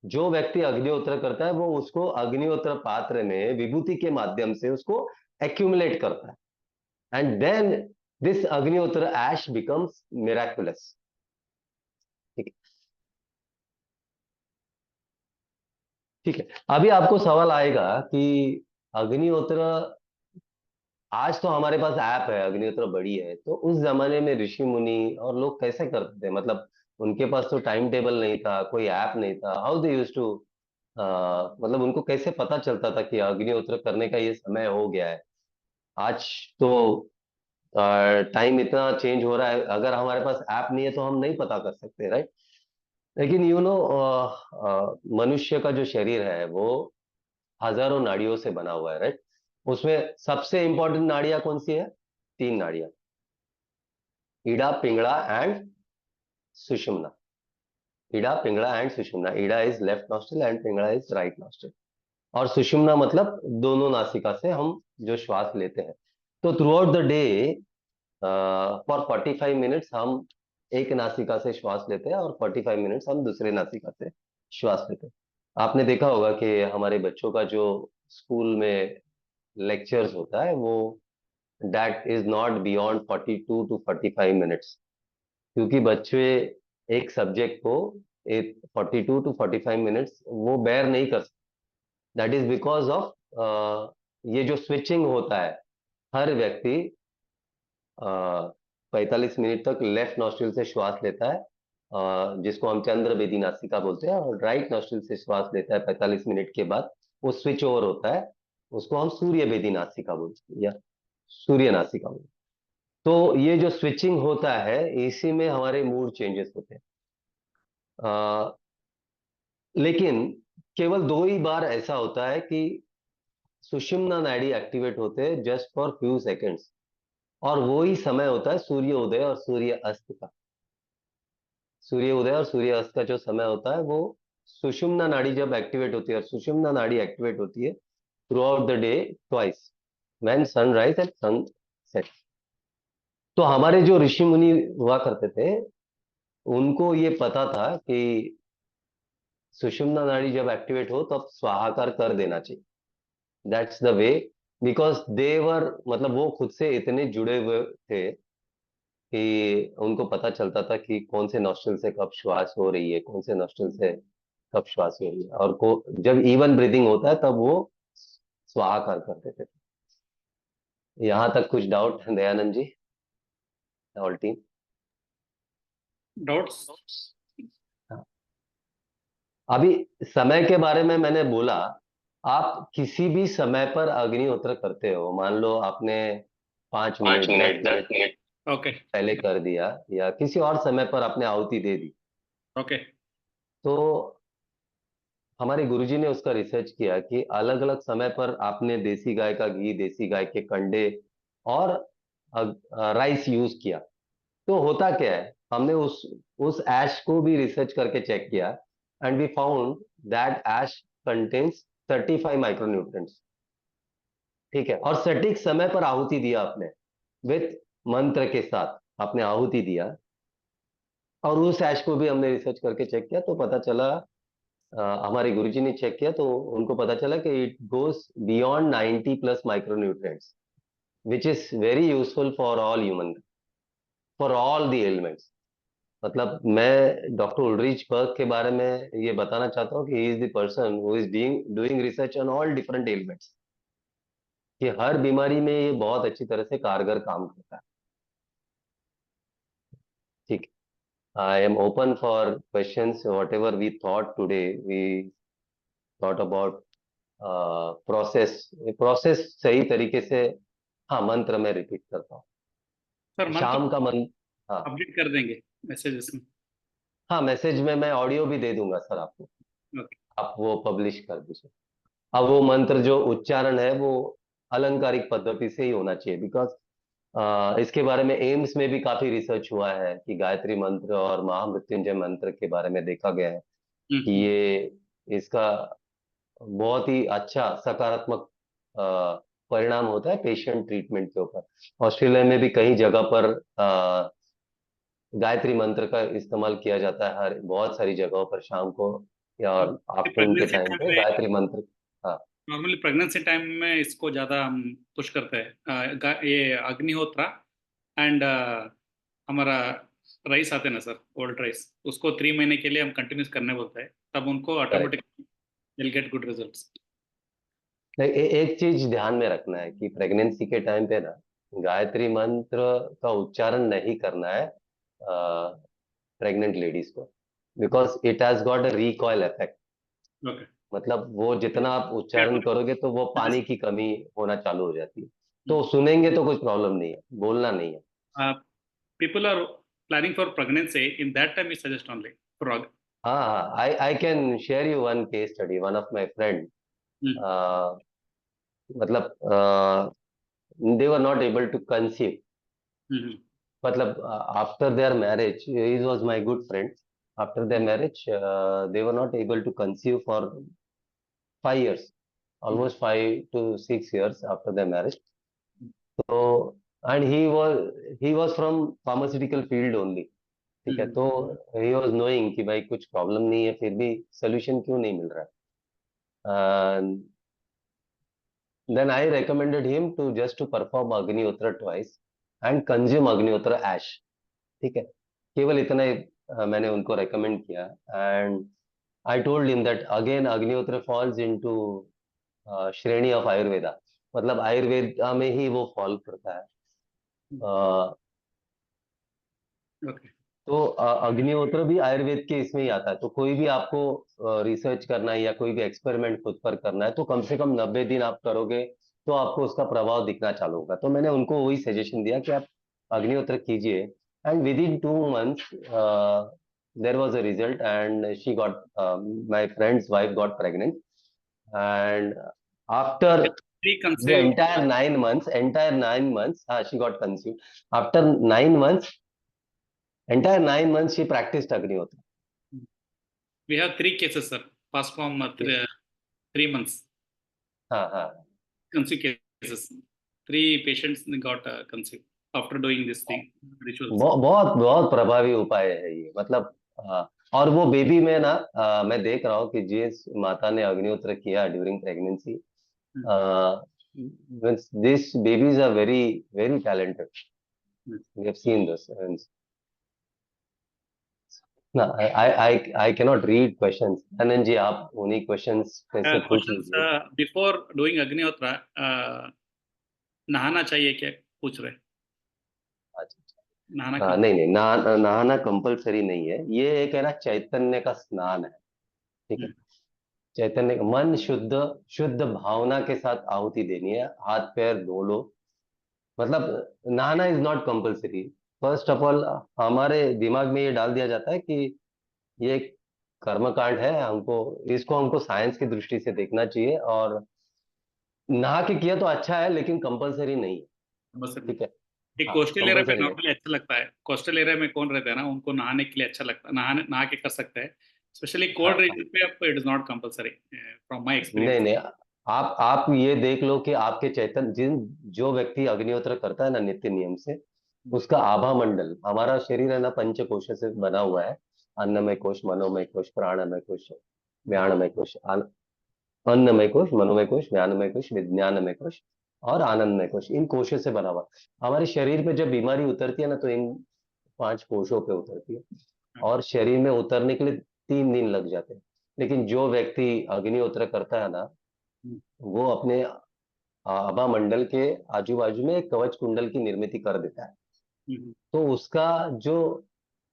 जो व्यक्ति अग्निहोत्र करता है वो उसको अग्निहोत्र पात्र में विभूति के माध्यम से उसको एक्यूमुलेट करता है, एंड देन दिस अग्निहोत्र एश बिकम्स मिराकुलस। ठीक है, ठीक है। अभी आपको सवाल आएगा कि अग्निहोत्र, आज तो हमारे पास ऐप है, अग्निहोत्र बड़ी है, तो उस जमाने में ऋषि मुनि और लोग कैसे करते थे? मतलब उनके पास तो टाइम टेबल नहीं था, कोई ऐप नहीं था, हाउ दे यूज टू, मतलब उनको कैसे पता चलता था कि अग्निहोत्र करने का ये समय हो गया है? आज तो टाइम इतना चेंज हो रहा है, अगर हमारे पास ऐप नहीं है तो हम नहीं पता कर सकते, राइट? लेकिन मनुष्य का जो शरीर है वो हजारों नाड़ियों से बना हुआ है, राइट? उसमें सबसे इंपॉर्टेंट नाड़ियां कौन सी है? 3 नाड़ियां, Ida, Pingala and Sushumna. Ida, Pingala and Sushumna. Ida is left nostril and Pingala is right nostril. और सुषुम्ना मतलब दोनों नासिका से हम जो श्वास लेते हैं। तो through out the day for 45 minutes हम एक नासिका से श्वास लेते हैं और 45 मिनट्स हम दूसरे नासिका से श्वास लेते हैं। आपने देखा होगा कि हमारे बच्चों का जो स्कूल में लेक्चर्स होता है वो that is not beyond 42 to 45 minutes, क्योंकि बच्चे एक सब्जेक्ट को 42 to 45 मिनट्स वो बेयर नहीं कर सकते। दैट इज बिकॉज ऑफ ये जो स्विचिंग होता है, हर व्यक्ति 45 मिनट तक लेफ्ट नॉस्ट्रिल से श्वास लेता है, जिसको हम चंद्र बेदी नासिका बोलते हैं, और राइट नॉस्ट्रिल से श्वास लेता है 45 मिनट के बाद। वो स्विच ओवर होता है, उसको हम सूर्य बेदी नासिका बोलते हैं या सूर्य नासिका बोलते हैं। तो ये जो स्विचिंग होता है इसी में हमारे मूड चेंजेस होते हैं। लेकिन केवल 2 ही बार ऐसा होता है कि सुषुम्ना नाड़ी एक्टिवेट होते हैं जस्ट फॉर फ्यू सेकेंड्स, और वो ही समय होता है सूर्य उदय और सूर्य अस्त का। सूर्य उदय और सूर्य अस्त का जो समय होता है वो सुषुम्ना नाड़ी जब एक्टिवेट होती है, और सुषुम्ना नाड़ी एक्टिवेट होती है through out the day twice, when sunrise and sunset. तो हमारे जो ऋषि मुनि हुआ करते थे उनको ये पता था कि सुषुम्ना नाड़ी जब एक्टिवेट हो तब स्वाहाकार कर देना चाहिए। दैट्स द वे, बिकॉज देवर, मतलब वो खुद से इतने जुड़े हुए थे कि उनको पता चलता था कि कौन से नॉस्ट्रल से कब श्वास हो रही है, कौन से नॉस्ट्रल से कब श्वास हो रही है, और जब इवन ब्रीदिंग होता है तब वो स्वाहाकार करते थे। यहाँ तक कुछ डाउट दयानंद जी और टीम? डाउट्स? अभी समय के बारे में मैंने बोला, आप किसी भी समय पर अग्निहोत्र करते हो, मान लो आपने 5 मिनट 10 मिनट ओके पहले कर दिया, या किसी और समय पर आपने आहुति दे दी, ओके तो हमारे गुरुजी ने उसका रिसर्च किया कि अलग अलग समय पर आपने देसी गाय का घी, देसी गाय के कंडे और राइस यूज किया, तो होता क्या है, हमने उस ऐश को भी रिसर्च करके चेक किया, and we found that ash contains 35 micronutrients. ठीक है, और सटीक समय पर आहुति दिया आपने विथ मंत्र के साथ, आपने आहुति दिया, और उस ऐश को भी हमने रिसर्च करके चेक किया तो पता चला, हमारे गुरुजी ने चेक किया तो उनको पता चला कि it goes beyond 90 plus micronutrients, which is very useful for all human, for all the elements. मतलब मैं डॉक्टर उल्ड्रिच बर्ग के बारे में ये बताना चाहता हूँ कि he is the person who is doing research on all different elements, कि हर बीमारी में ये बहुत अच्छी तरह से कारगर काम करता है। ठीक, I am open for questions, whatever we thought today, we thought about process सही तरीके से। हाँ, मंत्र में रिपीट करता हूँ, सर मंत्र शाम का मंत्र। हाँ अपडेट कर देंगे मैसेजेस में। हाँ, मैसेज में मैं ऑडियो भी दे दूंगा सर आपको, ओके। आप वो पब्लिश कर दीजिए। अब वो मंत्र जो उच्चारण है वो अलंकारिक पद्धति से ही होना चाहिए, बिकॉज इसके बारे में एम्स में भी काफी रिसर्च हुआ है कि गायत्री मंत्र और महामृत्युंजय मंत्र के बारे में देखा गया है कि ये इसका बहुत ही अच्छा सकारात्मक परिणाम होता है पेशेंट ट्रीटमेंट के ऊपर। ऑस्ट्रेलिया में भी कई जगह पर गायत्री मंत्र का इस्तेमाल किया जाता है, हर बहुत सारी जगहों पर शाम को या आफ्टरनून के प्रेगनेंसी टाइम टाइम पे में, गायत्री मंत्र। हाँ नॉर्मली प्रेगनेंसी टाइम में इसको ज़्यादा हम पुश करते हैं। ये अग्निहोत्रा एंड हमारा राइस आते हैं ना सर, ओल्ड राइस, उसको 3 महीने के लिए हम कंटिन्यूस करने बोलते हैं, तब उनको automatic will get good results. एक चीज ध्यान में रखना है कि प्रेगनेंसी के टाइम पे ना गायत्री मंत्र का उच्चारण नहीं करना है प्रेग्नेंट लेडीज को, because it has got a recoil effect. Okay. मतलब वो जितना आप उच्चारण करोगे तो वो पानी की कमी होना चालू हो जाती है। तो सुनेंगे तो कुछ प्रॉब्लम नहीं है, बोलना नहीं है। People are planning for pregnancy, in that time we suggest only frog. हाँ हाँ, I can share you one case study, one of my friend, मतलब they were not able to conceive. मतलब after their marriage, he was my good friend. After their marriage, they were not able to conceive for 5 years, almost 5 to 6 years after their marriage. So, and he was from pharmaceutical field only. ठीक है, तो he was knowing कि भाई कुछ problem नहीं है, फिर भी सोल्यूशन क्यों नहीं मिल रहा है। Then I recommended him to just to perform Agnihotra twice and consume Agnihotra ash. ठीक है, केवल इतना ही मैंने उनको recommend किया, and I told him that again Agnihotra falls into श्रेणी of Ayurveda, मतलब आयुर्वेदा में ही वो फॉल करता है। Okay. तो अग्निहोत्र भी आयुर्वेद के इसमें ही आता है। तो कोई भी आपको रिसर्च करना है या कोई भी एक्सपेरिमेंट खुद पर करना है तो कम से कम 90 दिन आप करोगे तो आपको उसका प्रभाव दिखना चालू होगा। तो मैंने उनको वही सजेशन दिया कि आप अग्निहोत्र कीजिए, and within 2 months there was a result, and she got, my friend's wife got pregnant, and after the entire 9 months, she got conceived. After 9 months, she practiced Agnihotra. We have 3 cases, sir. Past from 3 months. हाँ Conceive cases. 3 patients got conceived after doing this thing, rituals. बहुत बहुत प्रभावी उपाय है ये, मतलब और वो बेबी में ना मैं देख रहा हूँ कि जिस माता ने अग्निहोत्र किया during pregnancy, this babies are very very talented. We have seen this. No, I cannot read questions. Anand ji, आप उन्हीं questions से पूछ लीजिए. Before doing Agnihotra, नहाना चाहिए क्या पूछ रहे? नहाना नहीं, नहाना कंपलसरी नहीं है। ये एक है ना चैतन्य का स्नान है, ठीक है। चैतन्य, मन शुद्ध भावना के साथ आहुति देनी है, हाथ पैर धो लो, मतलब नहाना is not compulsory. First of all हमारे दिमाग में ये डाल दिया जाता है कि ये कर्मकांड है, इसको साइंस की दृष्टि से देखना चाहिए, और नहा के किया तो अच्छा है लेकिन कंपलसरी नहीं है, ठीक है। कोस्टल एरिया में नॉर्मली अच्छा लगता है। कोस्टल एरिया में कौन रहता है ना, उनको नहाने के लिए अच्छा लगता है, नहा के कर सकते हैं। स्पेशली कोल्ड रीजन पे आपको it is not compulsory from my experience. नहीं, आप ये देख लो कि आपके जो व्यक्ति अग्निहोत्र करता है ना नित्य नियम से, उसका आभा मंडल, हमारा शरीर है ना पंच कोश से बना हुआ है। अन्नमय कोश, मनोमय कोश, प्राणमय कोश, व्यानमय कोश, अन्नमय कोश, मनोमय कोश, ज्ञानमय कोश, विज्ञानमय कोश और आनंदमय कोश, इन कोशों से बना हुआ है। हमारे शरीर पे जब बीमारी उतरती है ना तो इन 5 कोशों पे उतरती है, और शरीर में उतरने के लिए 3 दिन लग जाते हैं। लेकिन जो व्यक्ति अग्निहोत्र करता है ना, वो अपने आभा मंडल के आजू बाजू में एक कवच कुंडल की निर्मित कर देता है। तो उसका जो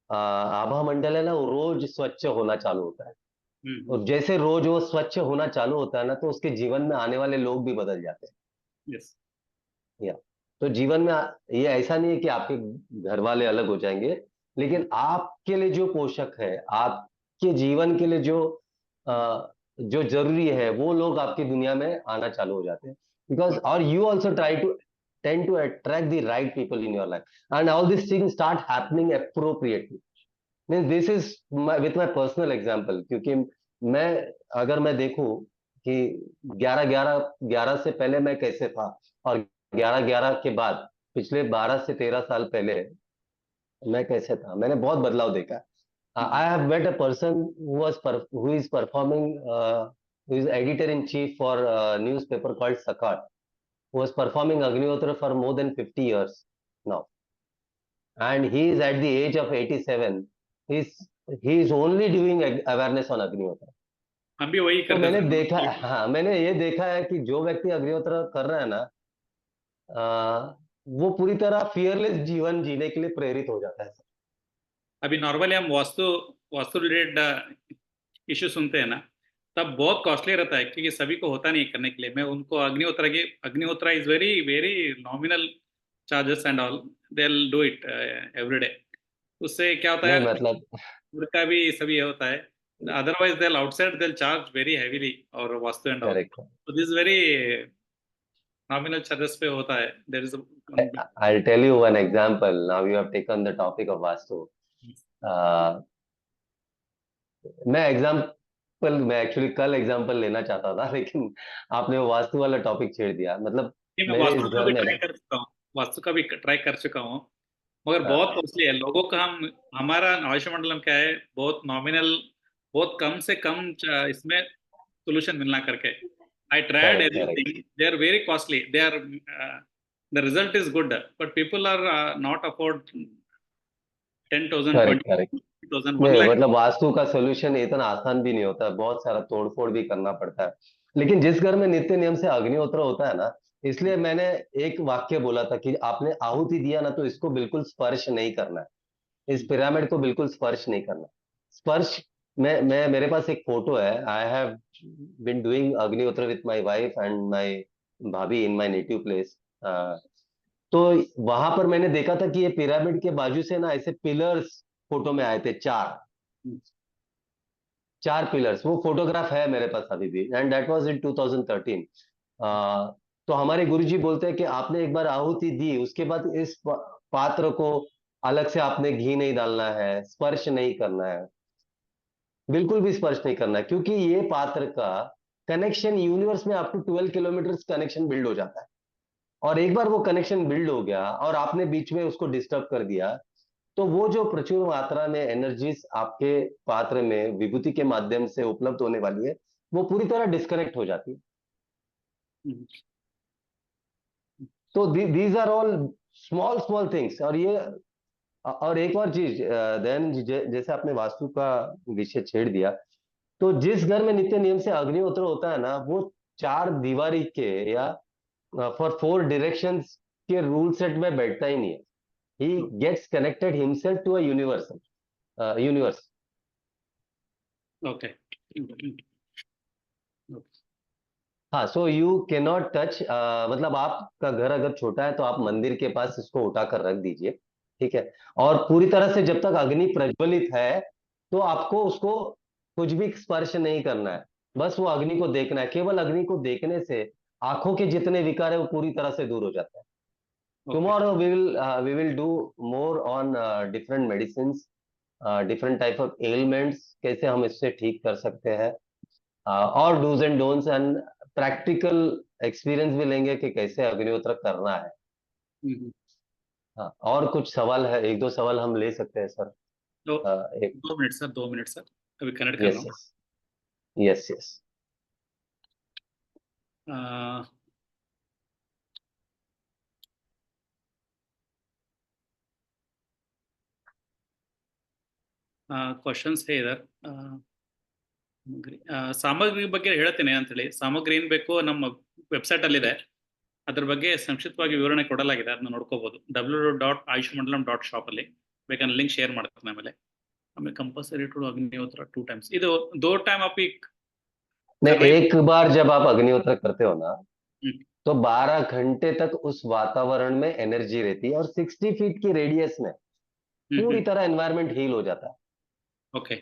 आभा मंडल है ना, वो रोज स्वच्छ होना चालू होता है। और जैसे रोज वो स्वच्छ होना चालू होता है ना, तो उसके जीवन में आने वाले लोग भी बदल जाते हैं। यस। या तो जीवन में ये ऐसा नहीं है कि आपके घर वाले अलग हो जाएंगे, लेकिन आपके लिए जो पोषक है, आपके जीवन के लिए जो जरूरी है, वो लोग आपकी दुनिया में आना चालू हो जाते हैं। बिकॉज और you also try to tend to attract the right people in your life, and all this thing start happening appropriately. Means this is with my personal example, क्योंकि अगर मैं देखूं कि 11 से पहले मैं कैसे था, और 11 के बाद पिछले 12 से 13 साल पहले मैं कैसे था, मैंने बहुत बदलाव देखा। I have met a person who is performing, who is editor in chief for a newspaper called Sakat, who was performing Agnihotra for more than 50 years now, and he is at the age of 87. He is only doing awareness on Agnihotra. हम भी वही तो करते मैंने sir. देखा, हाँ मैंने ये देखा है कि जो व्यक्ति अग्निहोत्र कर रहा है ना, वो पूरी तरह फियरलेस जीवन जीने के लिए प्रेरित हो जाता है। अभी नॉर्मली हम वास्तु वास्तु रिलेटेड इश्यू सुनते हैं ना, तब बहुत कॉस्टली रहता है, क्योंकि सभी को होता नहीं करने के लिए। मैं उनको Agnihotra is very very nominal charges and all, they will do it every day. उससे क्या होता नहीं है, मतलब उनका भी सभी ये होता है। Otherwise they outside they charge very heavily और vastu and all. Correct. So this is very nominal charges पे होता है। There is I'll tell you one example. Now you have taken the topic of Vastu. मैं actually कल example लेना चाहता था, लेकिन आपने वो वास्तु वाला टॉपिक छेड़ दिया। मतलब मैं मेरे इस वास्तु का घर भी में ट्राई ना, कर चुका हूँ, वास्तु का भी ट्राई कर चुका हूँ, मगर बहुत कॉस्टली है लोगों का। हमारा आयुष्य मंडलम क्या है, बहुत नॉमिनल, बहुत कम से कम इसमें सोल्यूशन मिलना करके। I tried correct correct everything, they are very costly, they are the result is good, but people are not afford 10,000 correct correct 20,000 1 नहीं, लाख। मतलब वास्तु का सोल्यूशन इतना आसान भी नहीं होता, बहुत सारा तोड़फोड़ भी करना पड़ता है। लेकिन जिस घर में नित्य नियम से अग्निहोत्र होता है ना, इसलिए मैंने एक वाक्य बोला था कि आपने आहुति दिया ना, तो इसको बिल्कुल स्पर्श नहीं करना है, इस पिरामिड को बिल्कुल स्पर्श नहीं करना। स्पर्श, मैं मेरे पास एक फोटो है। आई हैव बीन डूइंग अग्निहोत्र with my wife and my भाभी इन माय नेटिव प्लेस। तो वहां पर मैंने देखा था कि ये पिरामिड के बाजू से ना ऐसे पिलर्स फोटो में आए थे, चार पिलर्स। वो फोटोग्राफ है मेरे पास अभी भी, एंड दैट वाज इन 2013। तो हमारे गुरुजी बोलते हैं कि आपने एक बार आहुति दी, उसके बाद इस पात्र को अलग से आपने घी नहीं डालना है, स्पर्श नहीं करना है, बिल्कुल भी स्पर्श नहीं करना है, क्योंकि ये पात्र का कनेक्शन यूनिवर्स में up to 12 kilometer connection build हो जाता है। और एक बार वो कनेक्शन बिल्ड हो गया और आपने बीच में उसको डिस्टर्ब कर दिया, तो वो जो प्रचुर मात्रा में एनर्जीज आपके पात्र में विभूति के माध्यम से उपलब्ध होने वाली है, वो पूरी तरह डिस्कनेक्ट हो जाती है। तो these are all small small things. और एक और चीज, देन जैसे आपने वास्तु का विषय छेड़ दिया, तो जिस घर में नित्य नियम से अग्निहोत्र होता है ना, वो 4 दीवारी के या फॉर 4 डायरेक्शंस के रूल सेट में बैठता ही नहीं है। he gets connected himself to a universe. Okay. हाँ, सो यू कैनॉट टच, मतलब आपका घर अगर छोटा है तो आप मंदिर के पास इसको उठाकर रख दीजिए, ठीक है। और पूरी तरह से जब तक अग्नि प्रज्वलित है, तो आपको उसको कुछ भी स्पर्श नहीं करना है, बस वो अग्नि को देखना है। केवल अग्नि को देखने से आंखों के जितने विकार है वो पूरी तरह से दूर हो जाता है। Tomorrow we will do more on different medicines, different type of ailments, कैसे हम इससे ठीक कर सकते हैं, और do's and don'ts and practical experience भी लेंगे कि कैसे अग्निहोत्र करना है। हाँ, और कुछ सवाल है, एक दो सवाल हम ले सकते हैं सर। तो एक 2 मिनट सर, 2 मिनट सर, अभी कनेक्ट कर यस रहा हूँ। Yes yes yes. ಕ್ವಶನ್ಸ್ ಇದೆ ಇದರ್. ಸಾಮಗ್ರಿ ಬಗ್ಗೆ ಹೇಳ್ತೇನೆ ಅಂತೇಳಿ. ಸಾಮಗ್ರಿ ಏನ್ ಬೇಕು ನಮ್ಮ ವೆಬ್ಸೈಟ್ ಅಲ್ಲಿದೆ, ಅದ್ರ ಬಗ್ಗೆ ಸಂಕ್ಷಿಪ್ತವಾಗಿ ವಿವರಣೆ ಕೊಡಲಾಗಿದೆ, ಅದನ್ನ ನೋಡ್ಕೋಬಹುದು. www.ayushmandalam.shop ಅಲ್ಲಿ ಬೇಕಾದ್ರೆ ಲಿಂಕ್ ಶೇರ್ ಮಾಡ್ತೀನಿ. ಆಮೇಲೆ ಕಂಪಲ್ಸರಿ ಟು ಅಗ್ನಿಹೋತ್ರ 2 times. ಇದು 2 time आप नहीं, करना ही- एक बार जब आप अग्निहोत्र करते हो ना, हम्म, तो 12 घंटे तक उस वातावरण में एनर्जी रहती है और 60 फीट की रेडियस में पूरी तरह एनवायरनमेंट हील हो जाता है। Okay.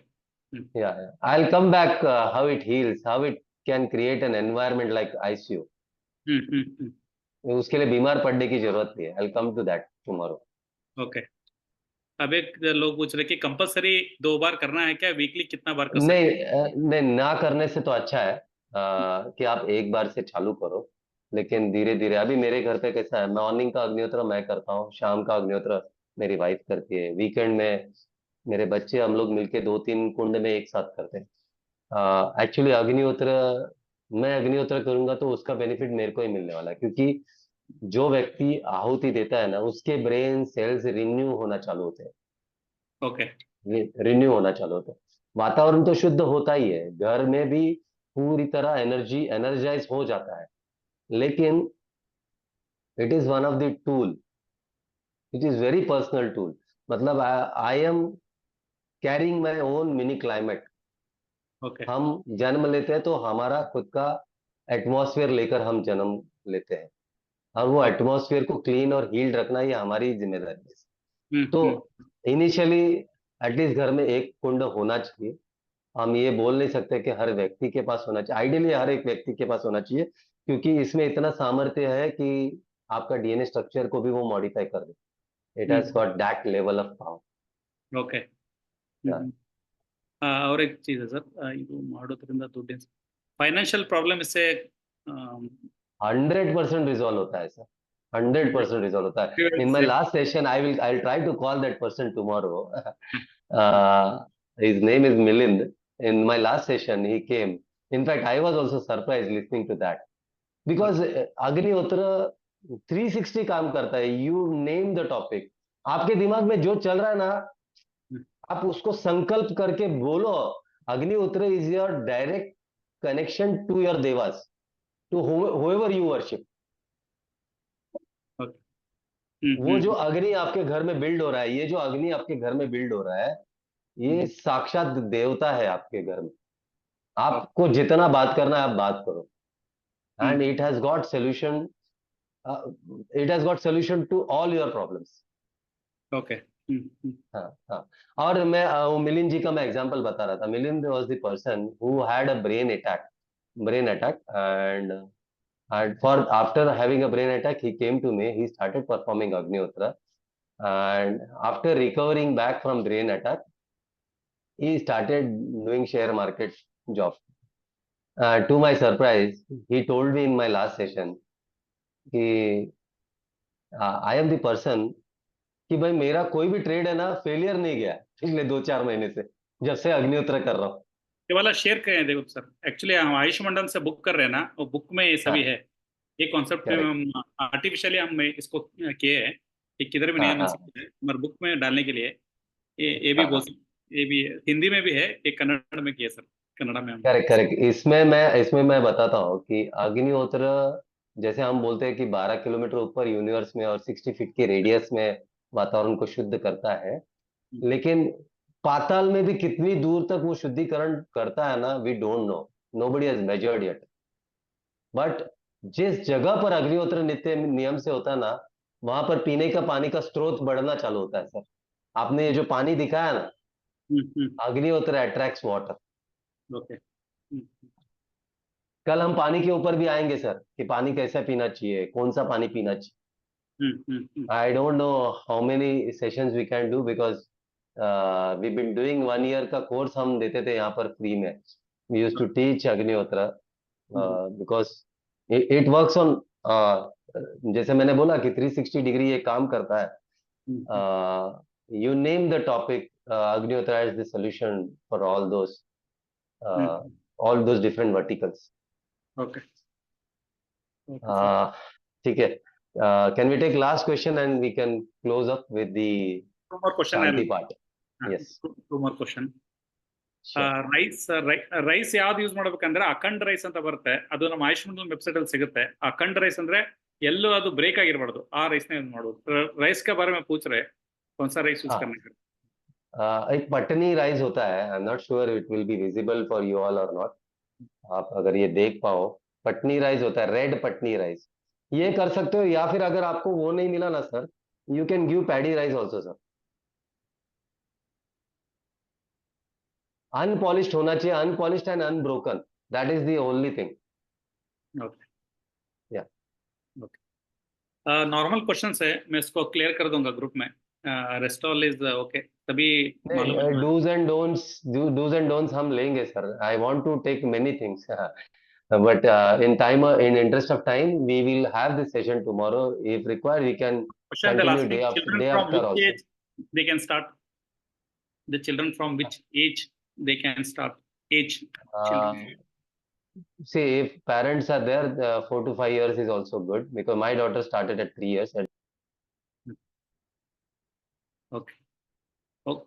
Yeah, I'll come back how it heals, how it can create an environment like ICU. उसके लिए बीमार पड़ने की जरूरत नहीं है. I'll come to that tomorrow. Okay. अब एक लोग पूछ रहे कि कंपलसरी 2 बार करना है क्या, वीकली कितना बार कर सकते नहीं हैं? नहीं, ना करने से तो अच्छा है कि आप एक बार से चालू करो, लेकिन धीरे धीरे. अभी मेरे घर पे कैसा है, मॉर्निंग का अग्निहोत्र मैं करता हूँ, शाम का अग्निहोत्र मेरी वाइफ करती है, वीकेंड में मेरे बच्चे, हम लोग मिलके 2-3 कुंड में एक साथ करते हैं. एक्चुअली मैं अग्निहोत्र करूंगा तो उसका बेनिफिट मेरे को ही मिलने वाला है, क्योंकि जो व्यक्ति आहुति देता है ना, उसके ब्रेन सेल्स रिन्यू होना चालू होते हैं. ओके. रिन्यू होना चालू होता है. वातावरण तो शुद्ध होता ही है, घर में भी पूरी तरह एनर्जाइज हो जाता है, लेकिन it is one of the tool, it is very personal tool. मतलब I am carrying my own mini climate. Okay. हम जन्म लेते हैं तो हमारा खुद का एटमॉस्फेयर लेकर हम जन्म लेते हैं, और वो एटमॉस्फेयर को क्लीन और हील्ड रखना ये हमारी जिम्मेदारी है. तो इनिशियली एटलीस्ट घर में एक कुंड होना चाहिए. हम ये बोल नहीं सकते कि हर व्यक्ति के पास होना चाहिए, आइडियली हर एक व्यक्ति के पास होना चाहिए, क्योंकि इसमें इतना सामर्थ्य है कि आपका डीएनए स्ट्रक्चर को भी वो मॉडिफाई कर दे. It has got that level of power. Okay. और एक चीज है सर, ಇದು ಮಾಡೋದ್ರಿಂದ ದುಡ್ಡು ಫೈನಾನ್ಷಿಯಲ್ ಪ್ರಾಬ್ಲಮ್ इससे 100% रिजॉल्व होता है सर, 100% रिजॉल्व होता है. In my last session I'll try to call that person tomorrow. His name is Milind. In my last session he came. In fact, I was also surprised listening to that, because अग्निहोत्र 360 काम करता है. You name the topic, आपके दिमाग में जो चल रहा है ना, आप उसको संकल्प करके बोलो. Agnihotra is your direct connection to your devas, to whoever you worship. वो जो अग्नि आपके घर में बिल्ड हो रहा है, ये जो अग्नि आपके घर में बिल्ड हो रहा है, ये साक्षात देवता है आपके घर में. आपको जितना बात करना है आप बात करो, and it has got solution to all your problems. Okay. हाँ हाँ. और मैं मिलिंद जी का मैं एग्जांपल बता रहा था. Milind was the person who had a brain attack, and for after having a brain attack he came to me. He started performing Agnihotra, and after recovering back from brain attack he started doing share market job. To my surprise, he told me in my last session कि I am the person कि भाई मेरा कोई भी trade है ना failure नहीं गया पिछले 2-4 महीने से, जब से अग्निहोत्र कर रहा हूँ. ये वाला शेयर करें देखो सर. एक्चुअली हम आयुष मंडल से बुक कर रहे हैं ना, वो बुक में ये सभी है. ये कॉन्सेप्ट में हम आर्टिफिशियली हम इसको किए हैं कि किधर भी नहीं मिल सकते हैं, मगर बुक में डालने के लिए ये भी बोल सकते, ये भी हिंदी में भी है, एक कन्नड़ में किया सर, कन्नड़ा में हम. करेक्ट. इसमें मैं बताता हूँ कि अग्निहोत्र, जैसे हम बोलते हैं कि 12 किलोमीटर ऊपर यूनिवर्स में और 60 फीट की रेडियस में वातावरण को शुद्ध करता है, लेकिन पाताल में भी कितनी दूर तक वो शुद्धिकरण करता है ना, we don't know, nobody has measured yet. But जिस जगह पर अग्निहोत्र नित्य नियम से होता है ना, वहां पर पीने का पानी का स्रोत बढ़ना चालू होता है सर. आपने ये जो पानी दिखाया ना, अग्निहोत्र अट्रैक्ट्स वाटर. ओके. कल हम पानी के ऊपर भी आएंगे सर, कि पानी कैसा पीना चाहिए, कौन सा पानी पीना चाहिए. I don't know how many sessions we can do, because we've been doing 1 year का कोर्स हम देते थे यहाँ पर फ्री में. We used to teach अग्निहोत्र because it works on जैसे मैंने बोला कि 360 डिग्री ये काम करता है. You name the topic, Agnihotra is the solution for all those different verticals. Okay. Okay, sir. ठीक है. Can we take last question and we can close up with the Two more question. Shanti part? Yes. Two more question. Sure. Rice ಯಾವ್ದು use ಮಾಡ್ಬೇಕಂದ್ರೆ Akhand rice ಅಂತ ಬರುತ್ತೆ, ಅದು ನಮ್ಮ Ayushman website ಅಲ್ಲಿ ಸಿಗುತ್ತೆ. ಅಖಂಡ್ ರೈಸ್ ಅಂದ್ರೆ ಎಲ್ಲೂ ಅದು ಬ್ರೇಕ್ ಆಗಿರ್ಬಾರ್ದು, ಆ ರೈಸ್ ನ ಯೂಸ್ ಮಾಡೋದು. ರೈಸ್ के बारे में पूछ रहे कौन सा राइस यूज करने का? एक पटनी राइस होता है. आई am not sure it will be visible for you all और नॉट. आप अगर ये देख पाओ, पटनी राइस होता है, रेड पटनी राइस, ये कर सकते हो. या फिर अगर आपको वो नहीं मिला ना sir, you can give paddy rice also sir. Unpolished होना चाहिए, unpolished and unbroken, that is the only thing. Okay. या नॉर्मल क्वेश्चन है, मैं इसको क्लियर कर दूंगा ग्रुप में. Rest all is okay. तभी डूज एंड डोंट्स हम लेंगे sir. I want to take many things, but in interest of time we will have this session tomorrow. If required we can continue day after also. Age they can start? The children from which age they can start? Age children. See, if parents are there, 4 to 5 years is also good, because my daughter started at 3 years. Okay. Oh,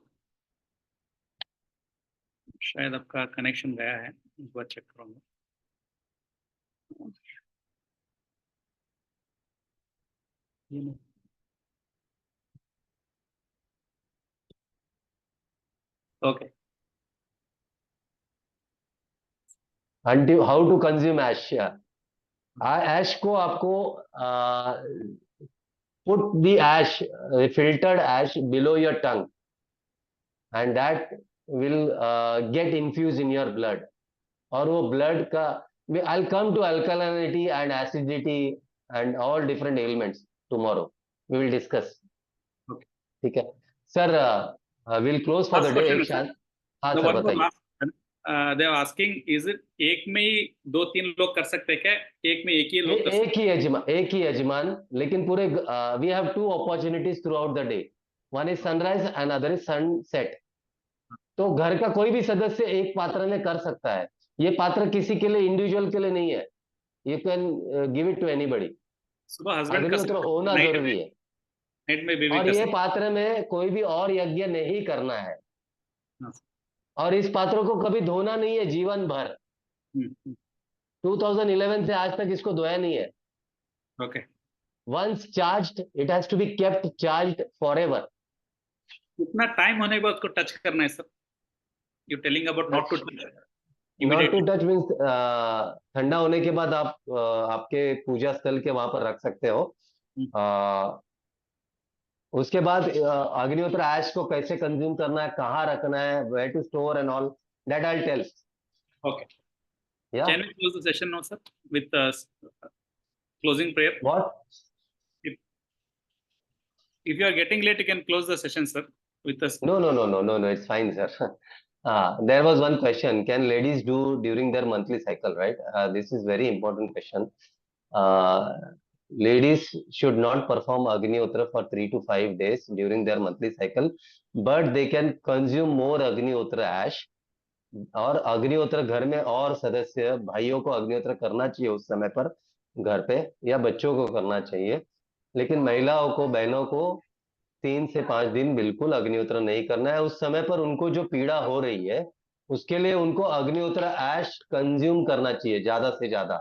शायद आपका connection गया है, एक बार check करूंगा. Okay. How to consume ash? Ash को आपको put the ash, filtered ash below your tongue, and that will get infused in your blood. और वो blood का, I'll come to alkalinity and acidity and all different ailments tomorrow. We will discuss. Okay. ठीक है sir. We'll close for the day. हाँ sir बताइए. They are asking, is it एक में ही 2-3 लोग कर सकते हैं क्या? एक में एक ही लोग कर सकते हैं? एक ही यजमान, लेकिन पूरे we have 2 opportunities throughout the day. One is sunrise and other is sunset. तो घर का कोई भी सदस्य एक पात्र में कर सकता है. ये पात्र किसी के लिए इंडिविजुअल के लिए नहीं है. You can give it to anybody. सुबह हस्बैंड का तो होना जरूरी है. नाइट में बेबी और ये पात्र में कोई भी और यज्ञ नहीं करना है. और इस पात्रों को कभी धोना नहीं है जीवन भर. 2011 से आज तक इसको धोया नहीं है. Okay. Once charged, it has to be kept charged forever. कितना टाइम होने के बाद उसको टच करना है sir? You telling about not to touch? Not to touch means ठंडा होने के बाद आप आपके पूजा स्थल के वहां पर रख सकते हो. उसके बाद अग्निहोत्र ऐश को कैसे कंज्यूम करना है, कहाँ रखना है, where to store and all that I'll tell. Okay. Yeah. Can we close the session now, sir, with closing prayer? What? If you are getting late, you can close the session, sir, with us. No, it's fine, sir. There was one question. Can ladies do during their monthly cycle, right? This is very important question. Ladies should not perform Agnihotra for 3 to 5 days during their monthly cycle, but they can consume more Agnihotra ash. और अग्निहोत्र घर में और सदस्य भाइयों को अग्निहोत्र करना चाहिए उस समय पर घर पे, या बच्चों को करना चाहिए. लेकिन महिलाओं को, बहनों को 3 से 5 दिन बिल्कुल अग्निहोत्र नहीं करना है. उस समय पर उनको जो पीड़ा हो रही है उसके लिए उनको अग्निहोत्र ऐश कंज्यूम करना चाहिए ज्यादा से ज्यादा.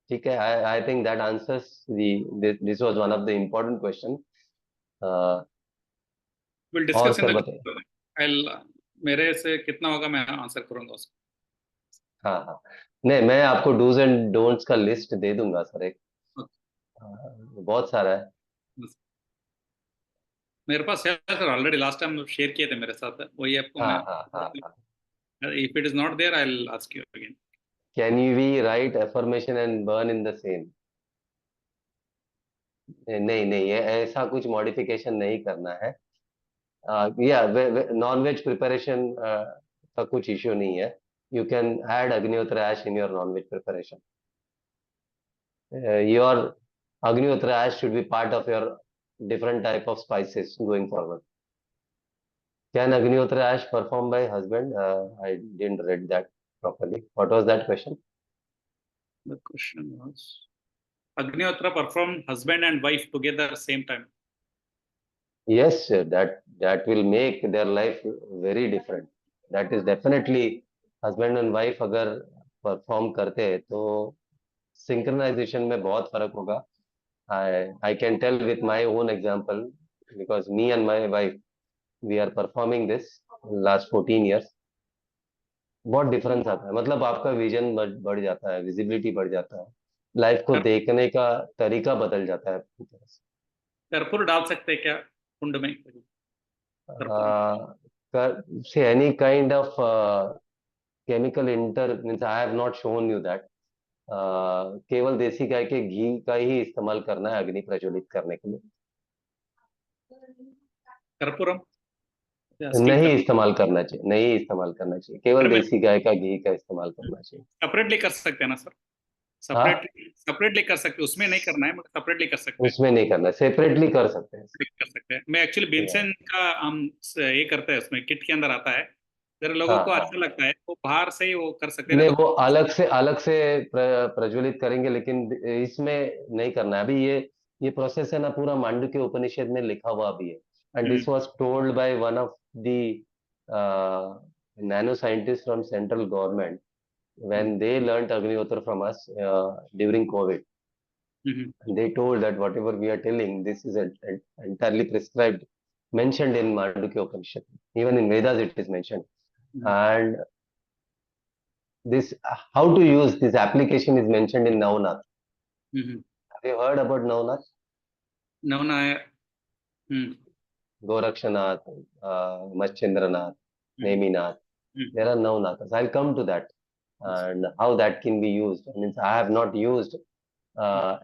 ठीक है. I think that answers this was one of the important question. We'll discuss in the I'll मेरे से कितना होगा मैं आंसर करूंगा उसको. हाँ. नहीं, मैं आपको डूज एंड डोंट्स का लिस्ट दे दूंगा सर. एक बहुत सारा है मेरे पास है sir. Already last time share किए थे मेरे साथ, वही आपको मैं. If it is not there, I'll ask you again. Can we write affirmation and burn in the same? नहीं, ऐसा कुछ मॉडिफिकेशन नहीं करना है. नॉन-वेज प्रिपरेशन का कुछ इश्यू नहीं है. You can add Agnihotra ash in your non-veg preparation. your Agnihotra ash should be part of your different type of spices going forward. Can Agnihotra ash performed by husband? I didn't read that properly. What was that question? The question was, Agnihotra perform husband and wife together same time. Yes, sir, that will make their life very different. That is definitely husband and wife अगर perform करते हैं तो synchronization में बहुत फर्क होगा. I can tell with my own example because me and my wife we are performing this last 14 years. बहुत difference आता है, मतलब आपका विजन बढ़ जाता है, विजिबिलिटी बढ़ जाता है, लाइफ को देखने का तरीका बदल जाता है पूरी तरह से. कर्पूर डाल सकते हैं क्या कुंड में? See any kind of chemical means I have not shown you that. केवल देसी गाय के घी का ही इस्तेमाल करना है अग्नि प्रज्वलित करने के लिए. कर्पूरम नहीं इस्तेमाल करना चाहिए, नहीं इस्तेमाल करना चाहिए, केवल देसी गाय का घी का इस्तेमाल करना चाहिए. सेपरेटली कर सकते हैं ना सर? सेपरेटली कर सकते हैं, उसमें नहीं करना है मगर सेपरेटली कर सकते हैं. उसमें नहीं करना, सेपरेटली कर सकते हैं. कर सकते हैं. मैं एक्चुअली बेंसन का हम ये करते हैं, उसमें किट के अंदर आता है. अगर लोगों को अच्छा लगता है वो बाहर से ही वो कर सकते हैं. नहीं, वो अलग से प्रज्वलित करेंगे, लेकिन इसमें नहीं करना है. अभी ये प्रोसेस है ना, पूरा मांडुक्य उपनिषद में लिखा हुआ भी है. And this was told by one of the nano scientists from central government when they learnt Agnihotra from us during COVID. They told that whatever we are telling, this is entirely prescribed, mentioned in Mandukya Upanishad. Even in Vedas it is mentioned. And this, how to use this application is mentioned in Navnath. Have you heard about Navnath? Navnath. Gorakshanath, Maschendranath, Neminath. There are Navnathas. I'll come to that and how that can be used. I mean, I have not used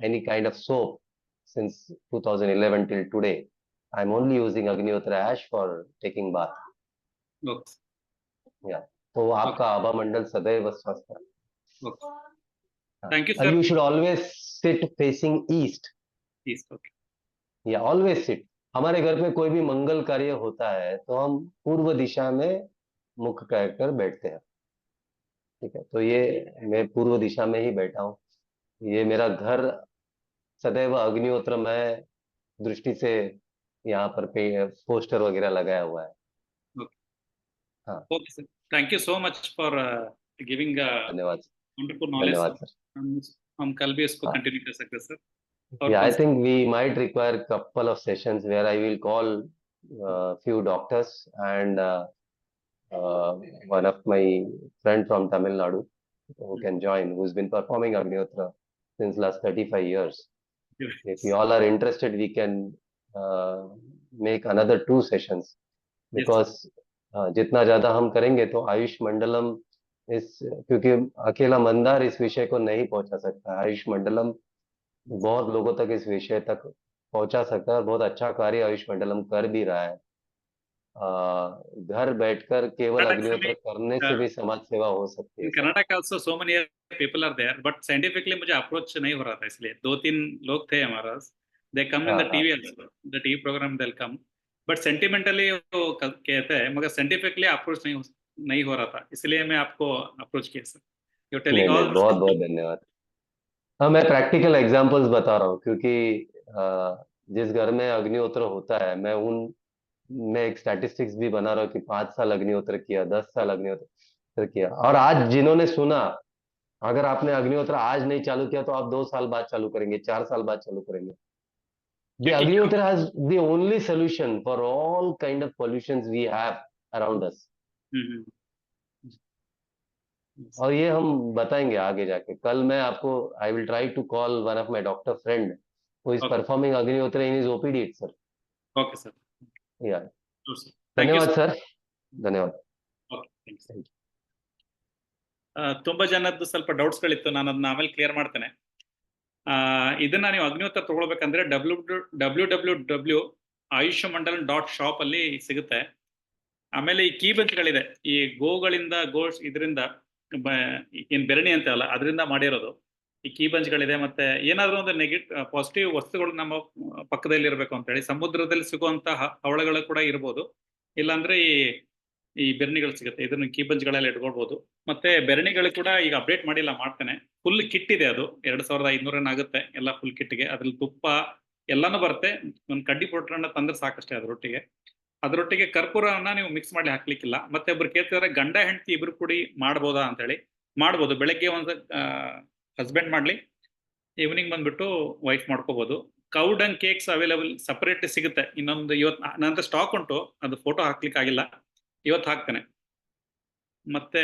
any kind of soap since 2011 till today. I'm only using Agnihotra ash for taking bath. Okay. Yeah. तो आपका आभा मंडल सदैव स्वस्थ है. Thank you, sir. You should always sit facing east. East, okay. Yeah, always sit. हमारे घर में कोई भी मंगल कार्य होता है तो हम पूर्व दिशा में मुख कर बैठते हैं. ठीक है, तो ये मैं पूर्व दिशा में ही बैठा हूँ. ये मेरा घर सदैव अग्निहोत्रमय दृष्टि से यहाँ पर पोस्टर वगैरह लगाया हुआ है. हाँ. Okay, sir. Thank you so much for giving धन्यवाद. wonderful knowledge. धन्यवाद सर. हम कल भी इसको कंटिन्यू कर सकते हैं sir. Yeah, I think we might require couple of sessions where I will call few doctors and one of my friend from Tamil Nadu who can join, who's been performing Agnihotra since last 35 years. If you all are interested, we can make another 2 sessions because जितना ज्यादा हम करेंगे तो आयुष मंडलम क्योंकि अकेला मंदार इस विषय को नहीं पहुंचा सकता. आयुष मंडलम बहुत लोगों तक इस विषय तक पहुंचा सकता है और बहुत अच्छा कार्य आयुष मंडलम कर भी रहा है. घर बैठकर केवल अग्निहोत्र करने से भी समाज सेवा हो सकती है. Karnataka also so many people are there, but scientifically मुझे अप्रोच नहीं हो रहा था, इसलिए 2-3 लोग थे हमारा. They come in the TV also, the TV program they'll come, but sentimentally वो कहते हैं मगर scientifically अप्रोच नहीं हो रहा था, इसलिए मैं आपको अप्रोच किया सर. You're telling all. बहुत बहुत धन्यवाद. हाँ, मैं प्रैक्टिकल एग्जांपल्स बता रहा हूँ क्योंकि जिस घर में अग्निहोत्र होता है मैं एक स्टैटिस्टिक्स भी बना रहा हूँ कि 5 साल अग्निहोत्र किया, 10 साल अग्निहोत्र किया. और आज जिन्होंने सुना, अगर आपने अग्निहोत्र आज नहीं चालू किया तो आप 2 साल बाद चालू करेंगे, 4 साल बाद चालू करेंगे. The Agnihotra has the only solution for all kind of pollutions we have around us. और ये हम बताएंगे आगे जाके. कल मैं आपको I will try to call one of my doctor friend who is performing Agnihotra in his OPD itself. Okay sir. Yeah. Sure, sir. धन्यवाद सर. धन्यवाद. Okay, thanks. ತುಂಬಾ ಜನದ್ದು ಸ್ವಲ್ಪ ಡೌಟ್ಸ್ ಗಳಿತ್ತು, ನಾನು ಅದನ್ನ ಆಮೇಲೆ ಕ್ಲಿಯರ್ ಮಾಡ್ತೇನೆ. ಇದನ್ನ ನೀವು ಅಗ್ನಿಹೋತ್ರ ತಗೊಳ್ಬೇಕಂದ್ರೆ www.ayushmandalam.shop ಅಲ್ಲಿ ಸಿಗುತ್ತೆ. ಆಮೇಲೆ ಈ ಕೀ ಬೆಂಚ್ಗಳಿದೆ, ಈ ಗೋಗಳಿಂದ ಇದರಿಂದ ಏನ್ ಬೆರಣಿ ಅಂತ ಅಲ್ಲ ಅದರಿಂದ ಮಾಡಿರೋದು ಈ ಕೀ ಬಂಚ್ಗಳಿದೆ, ಮತ್ತೆ ಏನಾದ್ರೂ ಒಂದು ಪಾಸಿಟಿವ್ ವಸ್ತುಗಳು ನಮ್ಮ ಪಕ್ಕದಲ್ಲಿ ಇರಬೇಕು ಅಂತ ಹೇಳಿ. ಸಮುದ್ರದಲ್ಲಿ ಸಿಗುವಂತಹ ಹವಳಗಳು ಕೂಡ ಇರ್ಬೋದು, ಇಲ್ಲಾಂದ್ರೆ ಈ ಬೆರಣಿಗಳು ಸಿಗುತ್ತೆ, ಇದನ್ನ ಕೀ ಬಂಚ್ಗಳೆಲ್ಲ ಇಟ್ಕೊಳ್ಬಹುದು. ಮತ್ತೆ ಬೆರಣಿಗಳು ಕೂಡ ಈಗ ಅಪ್ಡೇಟ್ ಮಾಡಿಲ್ಲ, ಮಾಡ್ತೇನೆ. ಫುಲ್ ಕಿಟ್ ಇದೆ, ಅದು 2500 ಆಗುತ್ತೆ ಎಲ್ಲ ಫುಲ್ ಕಿಟ್ಗೆ. ಅದ್ರಲ್ಲಿ ತುಪ್ಪ ಎಲ್ಲಾನು ಬರುತ್ತೆ. ಒಂದು ಕಡ್ಡಿ ಪೊಟ್ರನ್ನ ತಂದ್ರೆ ಸಾಕಷ್ಟೇ ಅದರೊಟ್ಟಿಗೆ ಕರ್ಪೂರವನ್ನ ನೀವು ಮಿಕ್ಸ್ ಮಾಡಿ ಹಾಕ್ಲಿಕ್ಕಿಲ್ಲ. ಮತ್ತೆ ಒಬ್ರು ಕೇಳ್ತಿದಾರೆ ಗಂಡ ಹೆಂಡತಿ ಇಬ್ರು ಕೂಡಿ ಮಾಡ್ಬೋದಾ ಅಂತ ಹೇಳಿ. ಮಾಡ್ಬೋದು. ಬೆಳಗ್ಗೆ ಒಂದು ಹಸ್ಬೆಂಡ್ ಮಾಡ್ಲಿ, ಈವ್ನಿಂಗ್ ಬಂದ್ಬಿಟ್ಟು ವೈಫ್ ಮಾಡ್ಕೋಬಹುದು. ಕೌಡ್ ಅಂಡ್ ಕೇಕ್ಸ್ ಅವೈಲೇಬಲ್ ಸಪರೇಟ್ ಸಿಗುತ್ತೆ. ಇನ್ನೊಂದು ಇವತ್ತು ನನ್ನ ಸ್ಟಾಕ್ ಉಂಟು, ಅದು ಫೋಟೋ ಹಾಕ್ಲಿಕ್ಕೆ ಆಗಿಲ್ಲ, ಇವತ್ತು ಹಾಕ್ತೇನೆ. ಮತ್ತೆ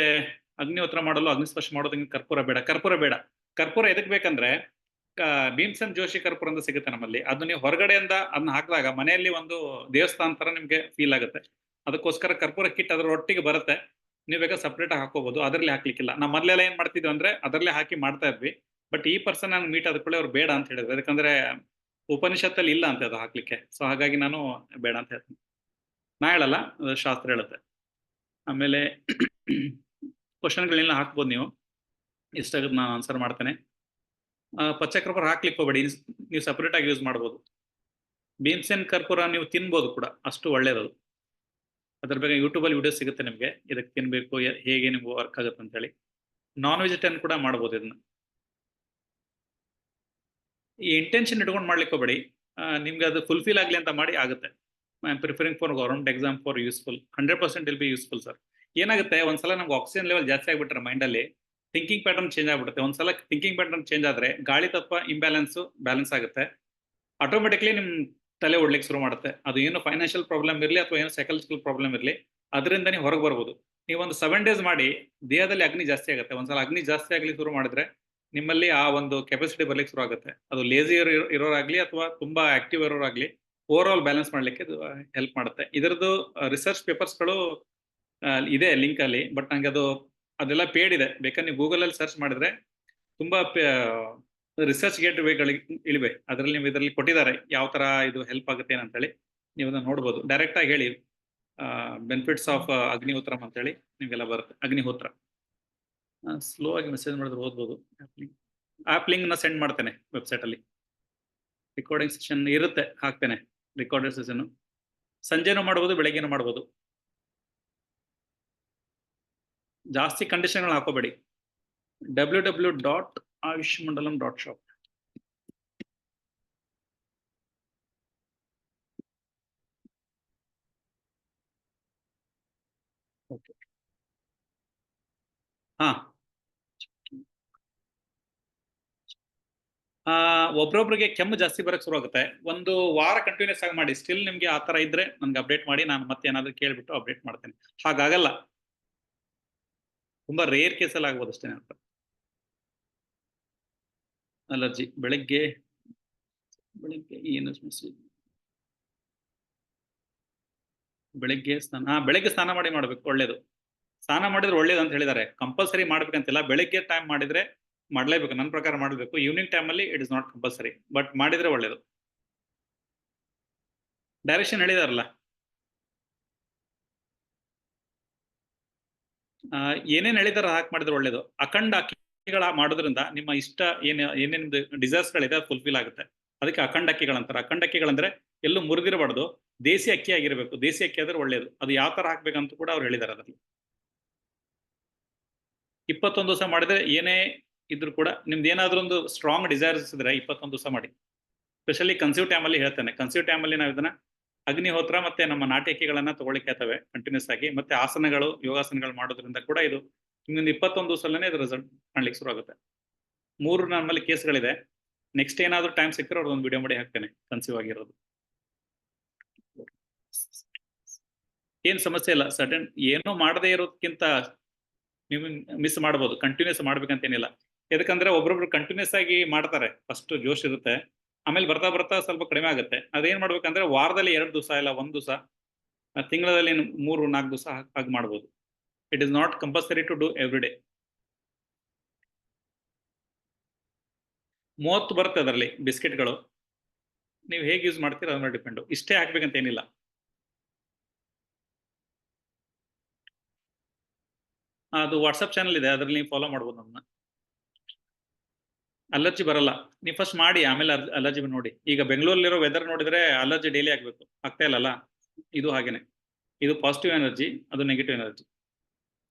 ಅಗ್ನಿಹೋತ್ರ ಮಾಡಲು, ಅಗ್ನಿಸ್ಪರ್ಶ ಮಾಡೋದಕ್ಕೆ ಕರ್ಪೂರ ಬೇಡ. ಕರ್ಪೂರ ಎದಕ್ ಬೇಕಂದ್ರೆ ಭೀಮ್ಸನ್ ಜೋಶಿ ಕರ್ಪೂರ ಅಂತ ಸಿಗುತ್ತೆ ನಮ್ಮಲ್ಲಿ. ಅದು ನೀವು ಹೊರಗಡೆಯಿಂದ ಅದನ್ನ ಹಾಕಿದಾಗ ಮನೆಯಲ್ಲಿ ಒಂದು ದೇವಸ್ಥಾನ ತರ ನಿಮ್ಗೆ ಫೀಲ್ ಆಗುತ್ತೆ. ಅದಕ್ಕೋಸ್ಕರ ಕರ್ಪೂರ ಕಿಟ್ ಅದರ ಒಟ್ಟಿಗೆ ಬರುತ್ತೆ. ನೀವು ಬೇಕಾದ್ರೆ ಸಪ್ರೇಟ್ ಹಾಕೋಬಹುದು, ಅದರಲ್ಲಿ ಹಾಕ್ಲಿಕ್ಕಿಲ್ಲ. ನಾವು ಮೊದಲೆಲ್ಲ ಏನ್ ಮಾಡ್ತಿದ್ವಿ ಅಂದ್ರೆ ಅದರಲ್ಲೇ ಹಾಕಿ ಮಾಡ್ತಾ ಇದ್ವಿ. ಬಟ್ ಈ ಪರ್ಸನ್ ನಾನು ಮೀಟ್ ಆದ ಕೂಡಲೇ ಅವ್ರು ಬೇಡ ಅಂತ ಹೇಳಿದ್ರು, ಯಾಕಂದ್ರೆ ಉಪನಿಷತ್ತಲ್ಲಿ ಇಲ್ಲ ಅಂತ ಅದು ಹಾಕ್ಲಿಕ್ಕೆ. ಸೊ ಹಾಗಾಗಿ ನಾನು ಬೇಡ ಅಂತ ಹೇಳ್ತೀನಿ. ನಾ ಹೇಳಲ್ಲ, ಅದು ಶಾಸ್ತ್ರ ಹೇಳುತ್ತೆ. ಆಮೇಲೆ ಕ್ವಶನ್ಗಳನ್ನೆಲ್ಲ ಹಾಕ್ಬೋದು ನೀವು, ಇಷ್ಟಾಗುತ್ತೆ ನಾನು ಆನ್ಸರ್ ಮಾಡ್ತೇನೆ. ಪಚ್ಚ ಕರ್ಪೂರ ಹಾಕ್ಲಿಕ್ಕೆ ಹೋಗಬೇಡಿ, ನೀವು ಸಪರೇಟ್ ಆಗಿ ಯೂಸ್ ಮಾಡ್ಬೋದು. ಭೀಮ್ಸೆನ್ ಕರ್ಪೂರ ನೀವು ತಿನ್ಬೋದು ಕೂಡ, ಅಷ್ಟು ಒಳ್ಳೇದದು. ಅದ್ರ ಬಗ್ಗೆ ಯೂಟ್ಯೂಬಲ್ಲಿ ವಿಡಿಯೋ ಸಿಗುತ್ತೆ ನಿಮಗೆ, ಇದಕ್ಕೆ ತಿನ್ಬೇಕು ಹೇಗೆ ನಿಮ್ಗೆ ವರ್ಕ್ ಆಗುತ್ತೆ ಅಂತ ಹೇಳಿ. ನಾನ್ ವೆಜಿಟೇರಿಯನ್ ಕೂಡ ಮಾಡ್ಬೋದು ಇದನ್ನ. ಈ ಇಂಟೆನ್ಷನ್ ಇಟ್ಕೊಂಡು ಮಾಡ್ಲಿಕ್ಕೆ ಹೋಗಬೇಡಿ, ನಿಮ್ಗೆ ಅದು ಫುಲ್ಫಿಲ್ ಆಗಲಿ ಅಂತ ಮಾಡಿ ಆಗುತ್ತೆ. I am preferring for government exam for useful. 100% will be useful sir. ಏನಾಗುತ್ತೆ, ಒಂದ್ಸಲ ನಮ್ಗೆ ಆಕ್ಸಿಜನ್ ಲೆವೆಲ್ ಜಾಸ್ತಿ ಆಗ್ಬಿಟ್ರೆ ಮೈಂಡಲ್ಲಿ ಥಿಂಕಿಂಗ್ ಪ್ಯಾಟರ್ನ್ ಚೇಂಜ್ ಆಗ್ಬಿಡುತ್ತೆ. ಒಂದ್ಸಲ ಥಿಂಕಿಂಗ್ ಪ್ಯಾಟರ್ನ್ ಚೇಂಜ್ ಆದ್ರೆ ಗಾಳಿ ತತ್ವ ಬ್ಯಾಲೆನ್ಸ್ ಆಗುತ್ತೆ. ಆಟೋಮೆಟಿಕ್ಲಿ ನಿಮ್ ತಲೆ ಓಡ್ಲಿಕ್ಕೆ ಶುರು ಮಾಡುತ್ತೆ. ಅದು ಏನು ಫೈನಾನ್ಷಿಯಲ್ ಪ್ರಾಬ್ಲಮ್ ಇರಲಿ ಅಥವಾ ಏನು ಸೈಕಲಾಜಿಕಲ್ ಪ್ರಾಬ್ಲಮ್ ಇರಲಿ, ಅದರಿಂದ ನೀವು ಹೊರಗೆ ಬರ್ಬೋದು. ನೀವು ಒಂದು 7 days ಮಾಡಿ, ದೇಹದಲ್ಲಿ ಅಗ್ನಿ ಜಾಸ್ತಿ ಆಗುತ್ತೆ. ಒಂದ್ಸಲ ಅಗ್ನಿ ಜಾಸ್ತಿ ಆಗಲಿ ಶುರು ಮಾಡಿದ್ರೆ ನಿಮ್ಮಲ್ಲಿ ಆ ಒಂದು ಕೆಪಾಸಿಟಿ ಬರ್ಲಿಕ್ಕೆ ಶುರು ಆಗುತ್ತೆ. ಅದು ಲೇಜಿ ಇರೋರಾಗ್ಲಿ ಅಥವಾ ತುಂಬಾ ಆಕ್ಟಿವ್ ಇರೋರಾಗ್ಲಿ, ಓವರ್ ಆಲ್ ಬ್ಯಾಲೆನ್ಸ್ ಮಾಡ್ಲಿಕ್ಕೆ ಇದು ಹೆಲ್ಪ್ ಮಾಡುತ್ತೆ. ಇದರದ್ದು ರಿಸರ್ಚ್ ಪೇಪರ್ಸ್ಗಳು ಇದೆ ಲಿಂಕ್ ಅಲ್ಲಿ, ಬಟ್ ನಂಗೆ ಅದೆಲ್ಲ ಪೇಡ್ ಇದೆ. ಬೇಕಾದ್ರೆ ನೀವು ಗೂಗಲ್ ಅಲ್ಲಿ ಸರ್ಚ್ ಮಾಡಿದ್ರೆ ತುಂಬಾ ರಿಸರ್ಚ್ ಗೇಟ್ವೇಗಳಿಗೆ ಇಳಿವೆ, ಅದರಲ್ಲಿ ನೀವು ಇದರಲ್ಲಿ ಕೊಟ್ಟಿದ್ದಾರೆ ಯಾವ ತರ ಇದು ಹೆಲ್ಪ್ ಆಗುತ್ತೆ ಅಂತ ಹೇಳಿ. ನೀವು ಅದನ್ನ ನೋಡ್ಬೋದು. ಡೈರೆಕ್ಟ್ ಆಗಿ ಹೇಳಿ ಬೆನಿಫಿಟ್ಸ್ ಆಫ್ ಅಗ್ನಿಹೋತ್ರ ಅಂತ ಹೇಳಿ, ನಿಮ್ಗೆಲ್ಲ ಬರುತ್ತೆ. ಅಗ್ನಿಹೋತ್ರ ಸ್ಲೋ ಆಗಿ ಮೆಸೇಜ್ ಮಾಡಿದ್ರೆ ಓದ್ಬೋದು. ಆಪ್ ಲಿಂಕ್ ನ ಸೆಂಡ್ ಮಾಡ್ತೇನೆ ವೆಬ್ಸೈಟ್ ಅಲ್ಲಿ. ರೆಕಾರ್ಡಿಂಗ್ ಸೆಷನ್ ಇರುತ್ತೆ, ಹಾಕ್ತೇನೆ ರೆಕಾರ್ಡೆಡ್ ಸೆಷನ್. ಸಂಜೆನೂ ಮಾಡ್ಬೋದು, ಬೆಳಗ್ಗೆನೂ ಮಾಡ್ಬೋದು. ಜಾಸ್ತಿ ಕಂಡೀಷನ್ಗಳು ಹಾಕೋಬೇಡಿ. www.ayushmandalam.shop. ಓಕೆ, ಹಾ, ಒಬ್ರೊಬ್ರಿಗೆ ಕೆಮ್ಮು ಜಾಸ್ತಿ ಬರಕ್ ಶುರು ಆಗುತ್ತೆ. ಒಂದು ವಾರ ಕಂಟಿನ್ಯೂಸ್ ಆಗಿ ಮಾಡಿ. ಸ್ಟಿಲ್ ನಿಮ್ಗೆ ಆ ತರ ಇದ್ರೆ ನನ್ಗೆ ಅಪ್ಡೇಟ್ ಮಾಡಿ, ನಾನು ಮತ್ತೆ ಏನಾದ್ರು ಕೇಳ್ಬಿಟ್ಟು ಅಪ್ಡೇಟ್ ಮಾಡ್ತೇನೆ. ಹಾಗಾಗಲ್ಲ, ತುಂಬಾ ರೇರ್ ಕೇಸಲ್ಲಿ ಆಗ್ಬೋದು ಅಷ್ಟೇ. ಅಂತ ಅಲರ್ಜಿ ಬೆಳಿಗ್ಗೆ ಏನು ಮೆಸೇಜ್, ಬೆಳಿಗ್ಗೆ ಸ್ನಾನ ಮಾಡಿ ಮಾಡ್ಬೇಕು, ಒಳ್ಳೇದು. ಸ್ನಾನ ಮಾಡಿದ್ರೆ ಒಳ್ಳೇದು ಅಂತ ಹೇಳಿದ್ದಾರೆ. ಕಂಪಲ್ಸರಿ ಮಾಡ್ಬೇಕಂತಿಲ್ಲ, ಬೆಳಿಗ್ಗೆ ಟೈಮ್ ಮಾಡಿದ್ರೆ ಮಾಡ್ಲೇಬೇಕು. ನನ್ನ ಪ್ರಕಾರ ಮಾಡಬೇಕು. ಈವ್ನಿಂಗ್ ಟೈಮಲ್ಲಿ it is not compulsory, but ಮಾಡಿದ್ರೆ ಒಳ್ಳೇದು. ಡೈರೆಕ್ಷನ್ ಹೇಳಿದಾರಲ್ಲ, ಏನೇನ್ ಹೇಳಿದಾರ ಹಾಕಿ ಮಾಡಿದ್ರೆ ಒಳ್ಳೇದು. ಅಖಂಡ ಅಕ್ಕಿಗಳ ಮಾಡೋದ್ರಿಂದ ನಿಮ್ಮ ಇಷ್ಟ ಏನೇನ್ ಡಿಸೈರ್ಸ್ಗಳಿದೆ ಅದು ಫುಲ್ಫಿಲ್ ಆಗುತ್ತೆ. ಅದಕ್ಕೆ ಅಖಂಡ ಅಕ್ಕಿಗಳಂತಾರೆ. ಅಖಂಡ ಅಕ್ಕಿಗಳಂದ್ರೆ ಎಲ್ಲೂ ಮುರಿದಿರಬಾರ್ದು, ದೇಸಿ ಅಕ್ಕಿ ಆಗಿರ್ಬೇಕು. ದೇಸಿ ಅಕ್ಕಿ ಆದ್ರೆ ಒಳ್ಳೇದು. ಅದು ಯಾವ ತರ ಹಾಕ್ಬೇಕಂತ ಕೂಡ ಅವ್ರು ಹೇಳಿದಾರೆ ಅದರಲ್ಲಿ. 21 ದಿವಸ ಮಾಡಿದ್ರೆ ಏನೇ ಇದ್ರು ಕೂಡ ನಿಮ್ದು ಏನಾದ್ರೂ ಒಂದು ಸ್ಟ್ರಾಂಗ್ ಡಿಸೈರ್ಸ್ ಇದ್ರೆ 21 ದಿವಸ ಮಾಡಿ. ಸ್ಪೆಷಲಿ ಕನ್ಸೀವ್ ಟೈಮಲ್ಲಿ ಹೇಳ್ತೇನೆ. ಕನ್ಸೀವ್ ಟೈಮಲ್ಲಿ ನಾವು ಇದನ್ನ ಅಗ್ನಿಹೋತ್ರ ಮತ್ತೆ ನಮ್ಮ ನಾಟ್ಯಕಿಗಳನ್ನ ತಗೊಳ್ಳಿಕ್ಕೆ ಆಗ್ತವೆ ಕಂಟಿನ್ಯೂಸ್ ಆಗಿ. ಮತ್ತೆ ಆಸನಗಳು, ಯೋಗಾಸನಗಳು ಮಾಡೋದ್ರಿಂದ ಕೂಡ ಇದು ನಿಮ್ಗೊಂದು 21 ದಿವಸದಲ್ಲೇ ಇದು ರಿಸಲ್ಟ್ ಕಾಣ್ಲಿಕ್ಕೆ ಶುರು ಆಗುತ್ತೆ. 3 ನಮ್ಮಲ್ಲಿ ಕೇಸ್ಗಳಿದೆ. ನೆಕ್ಸ್ಟ್ ಏನಾದ್ರು ಟೈಮ್ ಸಿಕ್ಕರೆ ಅವ್ರದ್ದೊಂದು ವಿಡಿಯೋ ಮಾಡಿ ಹಾಕ್ತೇನೆ, ಕನ್ಸೀವ್ ಆಗಿರೋದು. ಏನ್ ಸಮಸ್ಯೆ ಇಲ್ಲ. ಸಡನ್ ಏನೋ ಮಾಡದೇ ಇರೋದಕ್ಕಿಂತ ನೀವು ಮಿಸ್ ಮಾಡ್ಬೋದು. ಕಂಟಿನ್ಯೂಸ್ ಮಾಡ್ಬೇಕಂತೇನಿಲ್ಲ. ಯಾಕಂದ್ರೆ ಒಬ್ರೊಬ್ರು ಕಂಟಿನ್ಯೂಸ್ ಆಗಿ ಮಾಡ್ತಾರೆ, ಫಸ್ಟ್ ಜೋಶ್ ಇರುತ್ತೆ, ಆಮೇಲೆ ಬರ್ತಾ ಬರ್ತಾ ಸ್ವಲ್ಪ ಕಡಿಮೆ ಆಗುತ್ತೆ. ಅದೇನ್ ಮಾಡ್ಬೇಕಂದ್ರೆ ವಾರದಲ್ಲಿ 2 ದಿವಸ ಇಲ್ಲ 1 ದಿವಸ, ತಿಂಗಳಲ್ಲಿ 3-4 ದಿವಸ ಹಾಗೆ ಮಾಡ್ಬೋದು. It is not compulsory to do every day. 30 ಬರುತ್ತೆ ಅದರಲ್ಲಿ ಬಿಸ್ಕೆಟ್ಗಳು. ನೀವು ಹೇಗೆ ಯೂಸ್ ಮಾಡ್ತೀರ ಅದ್ರ ಮೇಲೆ ಡಿಪೆಂಡು. ಇಷ್ಟೇ ಹಾಕ್ಬೇಕಂತ ಏನಿಲ್ಲ. ಅದು ವಾಟ್ಸಪ್ ಚಾನಲ್ ಇದೆ, ಅದರಲ್ಲಿ ನೀವು ಫಾಲೋ ಮಾಡ್ಬೋದು ನಮ್ಮನ್ನ. ಅಲರ್ಜಿ ಬರಲ್ಲ. ನೀವು ಫಸ್ಟ್ ಮಾಡಿ ಆಮೇಲೆ ಅಲರ್ಜಿ ನೋಡಿ. ಈಗ ಬೆಂಗಳೂರಲ್ಲಿರೋ ವೆದರ್ ನೋಡಿದ್ರೆ ಅಲರ್ಜಿ ಡೈಲಿ ಆಗ್ಬೇಕು, ಆಗ್ತಾ ಇಲ್ಲಲ್ಲ. ಇದು ಹಾಗೇನೆ, ಇದು ಪಾಸಿಟಿವ್ ಎನರ್ಜಿ, ಅದು negative energy.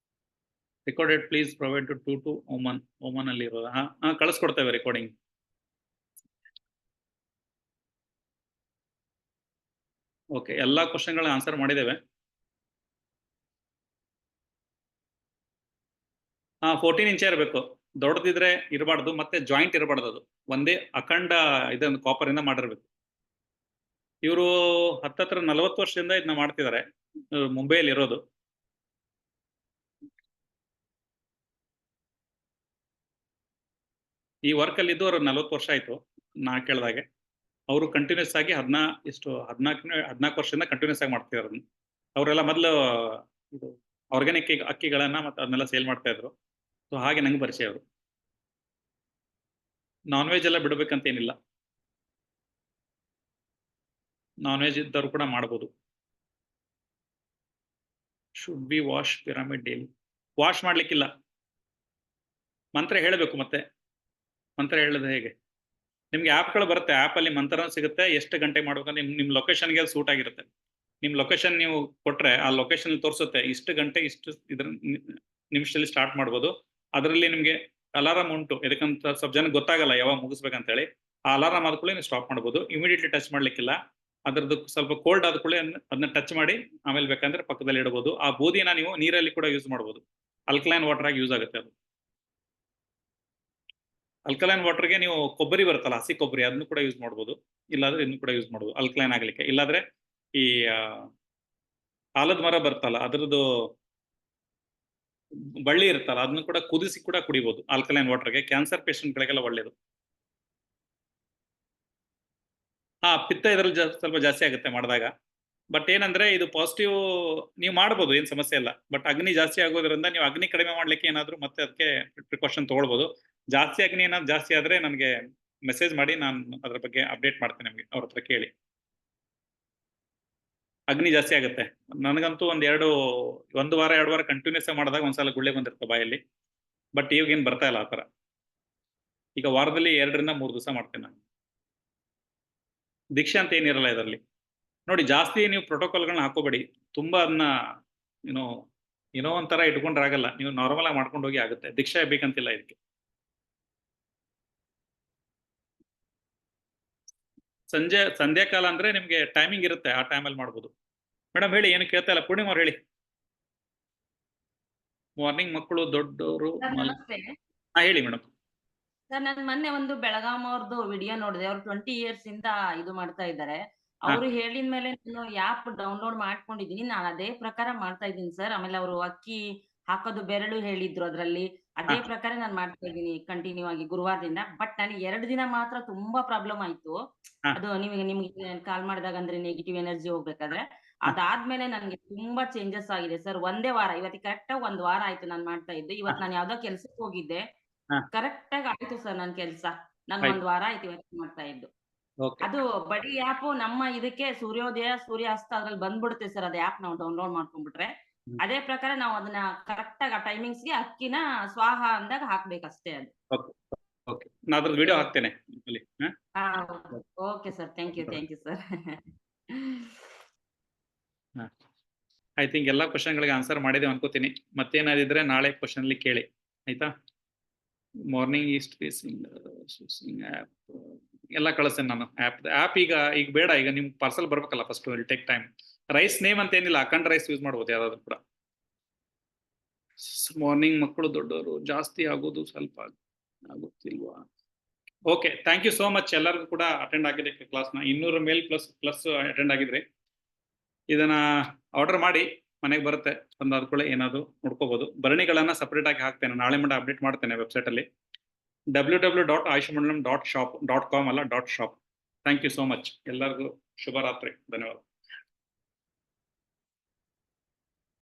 Recorded please provide to Oman ಅಲ್ಲಿ ಇರೋದು. ಕಳಿಸ್ಕೊಡ್ತೇವೆ ರೆಕಾರ್ಡಿಂಗ್. ಓಕೆ, ಎಲ್ಲಾ ಕ್ವಶನ್ಗಳ ಆನ್ಸರ್ ಮಾಡಿದ್ದೇವೆ. 14 ಇಂಚೇ ಇರಬೇಕು, ದೊಡ್ಡದಿದ್ರೆ ಇರಬಾರ್ದು, ಮತ್ತೆ ಜಾಯಿಂಟ್ ಇರಬಾರ್ದು. ಅದು ಒಂದೇ ಅಖಂಡ ಇದೊಂದು ಕಾಪರ್ ಇಂದ ಮಾಡಿರ್ಬೇಕು. ಇವರು ಹತ್ತತ್ರ 40 ವರ್ಷದಿಂದ ಇದನ್ನ ಮಾಡ್ತಿದ್ದಾರೆ, ಮುಂಬೈಯಲ್ಲಿ ಇರೋದು. ಈ ವರ್ಕ್ ಅಲ್ಲಿ ಇದ್ದು ಅವ್ರು 40 ವರ್ಷ ಆಯ್ತು ನಾ ಕೇಳಿದಾಗೆ. ಅವರು ಕಂಟಿನ್ಯೂಸ್ ಆಗಿ 14 ವರ್ಷದಿಂದ ಕಂಟಿನ್ಯೂಸ್ ಆಗಿ ಮಾಡ್ತಿದ್ದಾರೆ ಅದನ್ನ. ಅವರೆಲ್ಲ ಮೊದಲು ಇದು ಆರ್ಗ್ಯಾನಿಕ್ ಅಕ್ಕಿಗಳನ್ನ ಮತ್ತೆ ಅದನ್ನೆಲ್ಲ ಸೇಲ್ ಮಾಡ್ತಾ ಇದ್ರು. ಸೊ ಹಾಗೆ ನಂಗೆ ಪರಿಚಯ ಅವರು. ನಾನ್ ವೆಜ್ ಎಲ್ಲ ಬಿಡ್ಬೇಕಂತ ಏನಿಲ್ಲ, ನಾನ್ ವೆಜ್ ಇದ್ದವರು ಕೂಡ ಮಾಡ್ಬೋದು. Should be wash pyramid daily? Wash ಮಾಡ್ಲಿಕ್ಕಿಲ್ಲ, ಮಂತ್ರ ಹೇಳಬೇಕು. ಮತ್ತೆ ಮಂತ್ರ ಹೇಳೋದು ಹೇಗೆ? ನಿಮ್ಗೆ ಆ್ಯಪ್ಗಳು ಬರುತ್ತೆ, ಆ್ಯಪಲ್ಲಿ ಮಂತ್ರ ಸಿಗುತ್ತೆ, ಎಷ್ಟು ಗಂಟೆ ಮಾಡ್ಬೇಕಂದ್ರೆ ನಿಮ್ಮ ಲೊಕೇಶನ್ಗೆ ಅದು ಸೂಟ್ ಆಗಿರುತ್ತೆ. ನಿಮ್ಮ ಲೊಕೇಶನ್ ನೀವು ಕೊಟ್ಟರೆ ಆ ಲೊಕೇಶನ್ ತೋರಿಸುತ್ತೆ ಇಷ್ಟು ಗಂಟೆ ಇಷ್ಟು ಇದ್ರ ನಿಮಿಷದಲ್ಲಿ ಸ್ಟಾರ್ಟ್ ಮಾಡ್ಬೋದು. ಅದರಲ್ಲಿ ನಿಮಗೆ ಅಲಾರಾಮ್ ಉಂಟು, ಯಾಕಂತ ಸ್ವಲ್ಪ ಜನಕ್ಕೆ ಗೊತ್ತಾಗಲ್ಲ ಯಾವಾಗ ಮುಗಿಸ್ಬೇಕಂತೇಳಿ. ಆ ಅಲಾರಾಮ್ ಆದ ಕೂಡಲೇ ನೀವು ಸ್ಟಾಪ್ ಮಾಡ್ಬೋದು. ಇಮಿಡಿಯೇಟ್ಲಿ ಟಚ್ ಮಾಡ್ಲಿಕ್ಕಿಲ್ಲ. ಅದ್ರದ್ದು ಸ್ವಲ್ಪ ಕೋಲ್ಡ್ ಆದ ಕೂಡಲೇ ಅದನ್ನ ಟಚ್ ಮಾಡಿ ಆಮೇಲೆ ಬೇಕಂದ್ರೆ ಪಕ್ಕದಲ್ಲಿ ಇಡಬಹುದು. ಆ ಬೂದಿನ ನೀವು ನೀರಲ್ಲಿ ಕೂಡ ಯೂಸ್ ಮಾಡ್ಬೋದು, ಅಲ್ಕಲೈನ್ ವಾಟರ್ ಆಗಿ ಯೂಸ್ ಆಗುತ್ತೆ ಅದು. ಅಲ್ಕಲೈನ್ ವಾಟರ್ಗೆ ನೀವು ಕೊಬ್ಬರಿ ಬರುತ್ತಲ್ಲ, ಹಸಿ ಕೊಬ್ಬರಿ, ಅದನ್ನು ಕೂಡ ಯೂಸ್ ಮಾಡ್ಬೋದು. ಇಲ್ಲಾಂದ್ರೆ ಇದನ್ನು ಕೂಡ ಯೂಸ್ ಮಾಡ್ಬೋದು ಅಲ್ಕಲೈನ್ ಆಗ್ಲಿಕ್ಕೆ. ಇಲ್ಲಾಂದ್ರೆ ಈ ಆಲದ ಮರ ಬರುತ್ತಲ್ಲ, ಅದ್ರದ್ದು ಬಳ್ಳಿ ಇರುತ್ತಲ್ಲ, ಅದನ್ನು ಕೂಡ ಕುದಿಸಿ ಕೂಡ ಕುಡಿಬಹುದು ಆಲ್ಕಲೈನ್ ವಾಟರ್ಗೆ. ಕ್ಯಾನ್ಸರ್ ಪೇಷಂಟ್ಗಳಿಗೆಲ್ಲ ಒಳ್ಳೇದು. ಪಿತ್ತ ಇದರಲ್ಲಿ ಸ್ವಲ್ಪ ಜಾಸ್ತಿ ಆಗುತ್ತೆ ಮಾಡಿದಾಗ. ಬಟ್ ಏನಂದ್ರೆ ಇದು ಪಾಸಿಟಿವ್, ನೀವು ಮಾಡ್ಬೋದು, ಏನು ಸಮಸ್ಯೆ ಇಲ್ಲ. ಬಟ್ ಅಗ್ನಿ ಜಾಸ್ತಿ ಆಗೋದ್ರಿಂದ ನೀವು ಅಗ್ನಿ ಕಡಿಮೆ ಮಾಡ್ಲಿಕ್ಕೆ ಏನಾದ್ರು ಮತ್ತೆ ಅದಕ್ಕೆ ಪ್ರಿಕಾಷನ್ ತಗೊಳ್ಬೋದು. ಜಾಸ್ತಿ ಅಗ್ನಿ ಏನಾದ್ರು ಜಾಸ್ತಿ ಆದ್ರೆ ನನಗೆ ಮೆಸೇಜ್ ಮಾಡಿ, ನಾನು ಅದ್ರ ಬಗ್ಗೆ ಅಪ್ಡೇಟ್ ಮಾಡ್ತೇನೆ ನಿಮಗೆ, ಅವ್ರ ಹತ್ರ ಕೇಳಿ. ಅಗ್ನಿ ಜಾಸ್ತಿ ಆಗುತ್ತೆ ನನಗಂತೂ ಒಂದು ವಾರ 2 ವಾರ ಕಂಟಿನ್ಯೂಸ್ ಮಾಡಿದಾಗ ಒಂದ್ಸಲ ಗುಳ್ಳೆ ಬಂದಿರುತ್ತೆ ಬಾಯಲ್ಲಿ. ಬಟ್ ಇವಾಗೇನು ಬರ್ತಾ ಇಲ್ಲ ಆ ಥರ. ಈಗ ವಾರದಲ್ಲಿ 2 ರಿಂದ 3 ದಿವಸ ಮಾಡ್ತೇನೆ ನಾನು. ದೀಕ್ಷೆ ಅಂತ ಏನಿರಲ್ಲ ಇದರಲ್ಲಿ. ನೋಡಿ, ಜಾಸ್ತಿ ನೀವು ಪ್ರೋಟೋಕಾಲ್ಗಳನ್ನ ಹಾಕೋಬೇಡಿ. ತುಂಬಾ ಅದನ್ನ ಏನೋ ಒಂಥರ ಇಟ್ಕೊಂಡ್ರೆ ಆಗಲ್ಲ. ನೀವು ನಾರ್ಮಲ್ ಆಗಿ ಮಾಡ್ಕೊಂಡು ಹೋಗಿ ಆಗುತ್ತೆ. ದೀಕ್ಷೆ ಬೇಕಂತಿಲ್ಲ ಇದಕ್ಕೆ. ಸಂಧ್ಯಾಕಾಲ ಅಂದ್ರೆ ನಿಮ್ಗೆ ಟೈಮಿಂಗ್ ಇರುತ್ತೆ, ಆ ಟೈಮಲ್ಲಿ ಮಾಡ್ಬೋದು. ಮೇಡಮ್ ಹೇಳಿ, ಏನು ಕೇಳ್ತಾ ಇಲ್ಲ? ಪೂರ್ಣಿಮಾ ಅವ್ರು ಹೇಳಿ. ಮಾರ್ನಿಂಗ್ ಮಕ್ಕಳು ದೊಡ್ಡವರು. ಹೇಳಿ ಮೇಡಮ್. ಸರ್, ನಾನು ಮೊನ್ನೆ ಒಂದು ಬೆಳಗಾಂ ಅವ್ರದ್ದು ವಿಡಿಯೋ ನೋಡಿದೆ. ಅವ್ರು 20 years ಇಂದ ಇದು ಮಾಡ್ತಾ ಇದ್ದಾರೆ. ಅವರು ಹೇಳಿದ ಮೇಲೆ ನಾನು ಆ್ಯಪ್ ಡೌನ್ಲೋಡ್ ಮಾಡ್ಕೊಂಡಿದೀನಿ. ನಾನು ಅದೇ ಪ್ರಕಾರ ಮಾಡ್ತಾ ಇದ್ದೀನಿ ಸರ್. ಆಮೇಲೆ ಅವರು ಅಕ್ಕಿ ಹಾಕೋದು ಬೆರಳು ಹೇಳಿದ್ರು ಅದ್ರಲ್ಲಿ, ಅದೇ ಪ್ರಕಾರ ನಾನು ಮಾಡ್ತಾ ಇದ್ದೀನಿ ಕಂಟಿನ್ಯೂ ಆಗಿ ಗುರುವಾರದಿಂದ. ಬಟ್ ನನಗೆ 2 ದಿನ ಮಾತ್ರ ತುಂಬಾ ಪ್ರಾಬ್ಲಮ್ ಆಯ್ತು. ಅದು ನಿಮ್ಗೆ ಕಾಲ್ ಮಾಡಿದಾಗ ಅಂದ್ರೆ ನೆಗೆಟಿವ್ ಎನರ್ಜಿ ಹೋಗ್ಬೇಕಾದ್ರೆ. ಅದಾದ್ಮೇಲೆ ನನ್ಗೆ ತುಂಬಾ ಚೇಂಜಸ್ ಆಗಿದೆ ಸರ್. ಒಂದೇ ವಾರ, ಇವತ್ತಿಗೆ ಕರೆಕ್ಟ್ ಆಗಿ 1 ವಾರ ಆಯ್ತು ನಾನು ಮಾಡ್ತಾ ಇದ್ದು. ಇವತ್ತು ನಾನು ಯಾವ್ದೋ ಕೆಲ್ಸಕ್ಕೆ ಹೋಗಿದ್ದೆ, ಕರೆಕ್ಟ್ ಆಗಿ ಆಯ್ತು ಸರ್ ನನ್ ಕೆಲ್ಸ. ನಾನು 1 ವಾರ ಆಯ್ತು ಇವತ್ತು ಮಾಡ್ತಾ ಇದ್ದು. ಅದು ಬಡಿ ಆ್ಯಪ್ ನಮ್ಮ ಇದಕ್ಕೆ ಸೂರ್ಯೋದಯ ಸೂರ್ಯಾಸ್ತ ಅದ್ರಲ್ಲಿ ಬಂದ್ಬಿಡುತ್ತೆ ಸರ್. ಅದ್ ಆ್ಯಪ್ ನಾವು ಡೌನ್ಲೋಡ್ ಮಾಡ್ಕೊಂಡ್ಬಿಟ್ರೆ ಅದೇ ಪ್ರಕಾರ ನಾವು ಅದನ್ನ ಕರೆಕ್ಟ್ ಆಗಿ ಆ ಟೈಮಿಂಗ್ಸ್ಗೆ ಅಕ್ಕಿನ ಸ್ವಾಹ ಅಂದಾಗ ಹಾಕ್ಬೇಕಷ್ಟೇ. ಅದು ನಾನು ಅದ್ರದ್ದು ವಿಡಿಯೋ ಹಾಕ್ತೇನೆ. Okay sir, thank you sir. I think ಎಲ್ಲಾ ಕ್ವಶನ್ಗಳಿಗೆ ಆನ್ಸರ್ ಮಾಡಿದ್ದೇವೆ ಅನ್ಕೋತೀನಿ. ಮತ್ತೇನಾದಿದ್ರೆ ನಾಳೆ ಕ್ವಶನ್ ಅಲ್ಲಿ ಕೇಳಿ, ಆಯ್ತಾ? ಮಾರ್ನಿಂಗ್ ಈಸ್ಟ್ ಫೇಸಿಂಗ್ ಆ್ಯಪ್ ಎಲ್ಲ ಕಳಿಸ್ತೇನೆ ನಾನು. ಆ್ಯಪ್ ಈಗ ಬೇಡ. ಈಗ ನಿಮ್ ಪಾರ್ಸಲ್ ಬರ್ಬೇಕಲ್ಲ, first will take time. Rice name ಅಂತ ಏನಿಲ್ಲ, ಅಖಂಡ್ ರೈಸ್ ಯೂಸ್ ಮಾಡ್ಬೋದು ಯಾವ್ದಾದ್ರು ಕೂಡ. ಮಾರ್ನಿಂಗ್ ಮಕ್ಕಳು ದೊಡ್ಡವರು ಜಾಸ್ತಿ ಆಗೋದು ಸ್ವಲ್ಪ ಆಗುತ್ತಿಲ್ವಾ? Okay, thank you so much ಎಲ್ಲರಿಗೂ ಕೂಡ ಅಟೆಂಡ್ ಆಗಿದ್ದಕ್ಕೆ ಕ್ಲಾಸ್ನ. 200 ಮೇಲ್ ಪ್ಲಸ್ ಅಟೆಂಡ್ ಆಗಿದ್ರಿ. ಇದನ್ನ ಆರ್ಡರ್ ಮಾಡಿ ಮನೆಗೆ ಬರುತ್ತೆ. ಬಂದಾದ್ಕೊಳ್ಳೆ ಏನಾದ್ರು ನೋಡ್ಕೋಬಹುದು. ಭರಣಿಗಳನ್ನ ಸಪರೇಟ್ ಆಗಿ ಹಾಕ್ತೇನೆ, ನಾಳೆ ಮಟ್ಟ ಅಪ್ಡೇಟ್ ಮಾಡ್ತೇನೆ ವೆಬ್ಸೈಟ್ ಅಲ್ಲಿ. www.ayushmandalam.shop.com ಅಲ್ಲ .shop. Thank you so much. ಎಲ್ಲರಿಗೂ ಶುಭರಾತ್ರಿ. ಧನ್ಯವಾದ.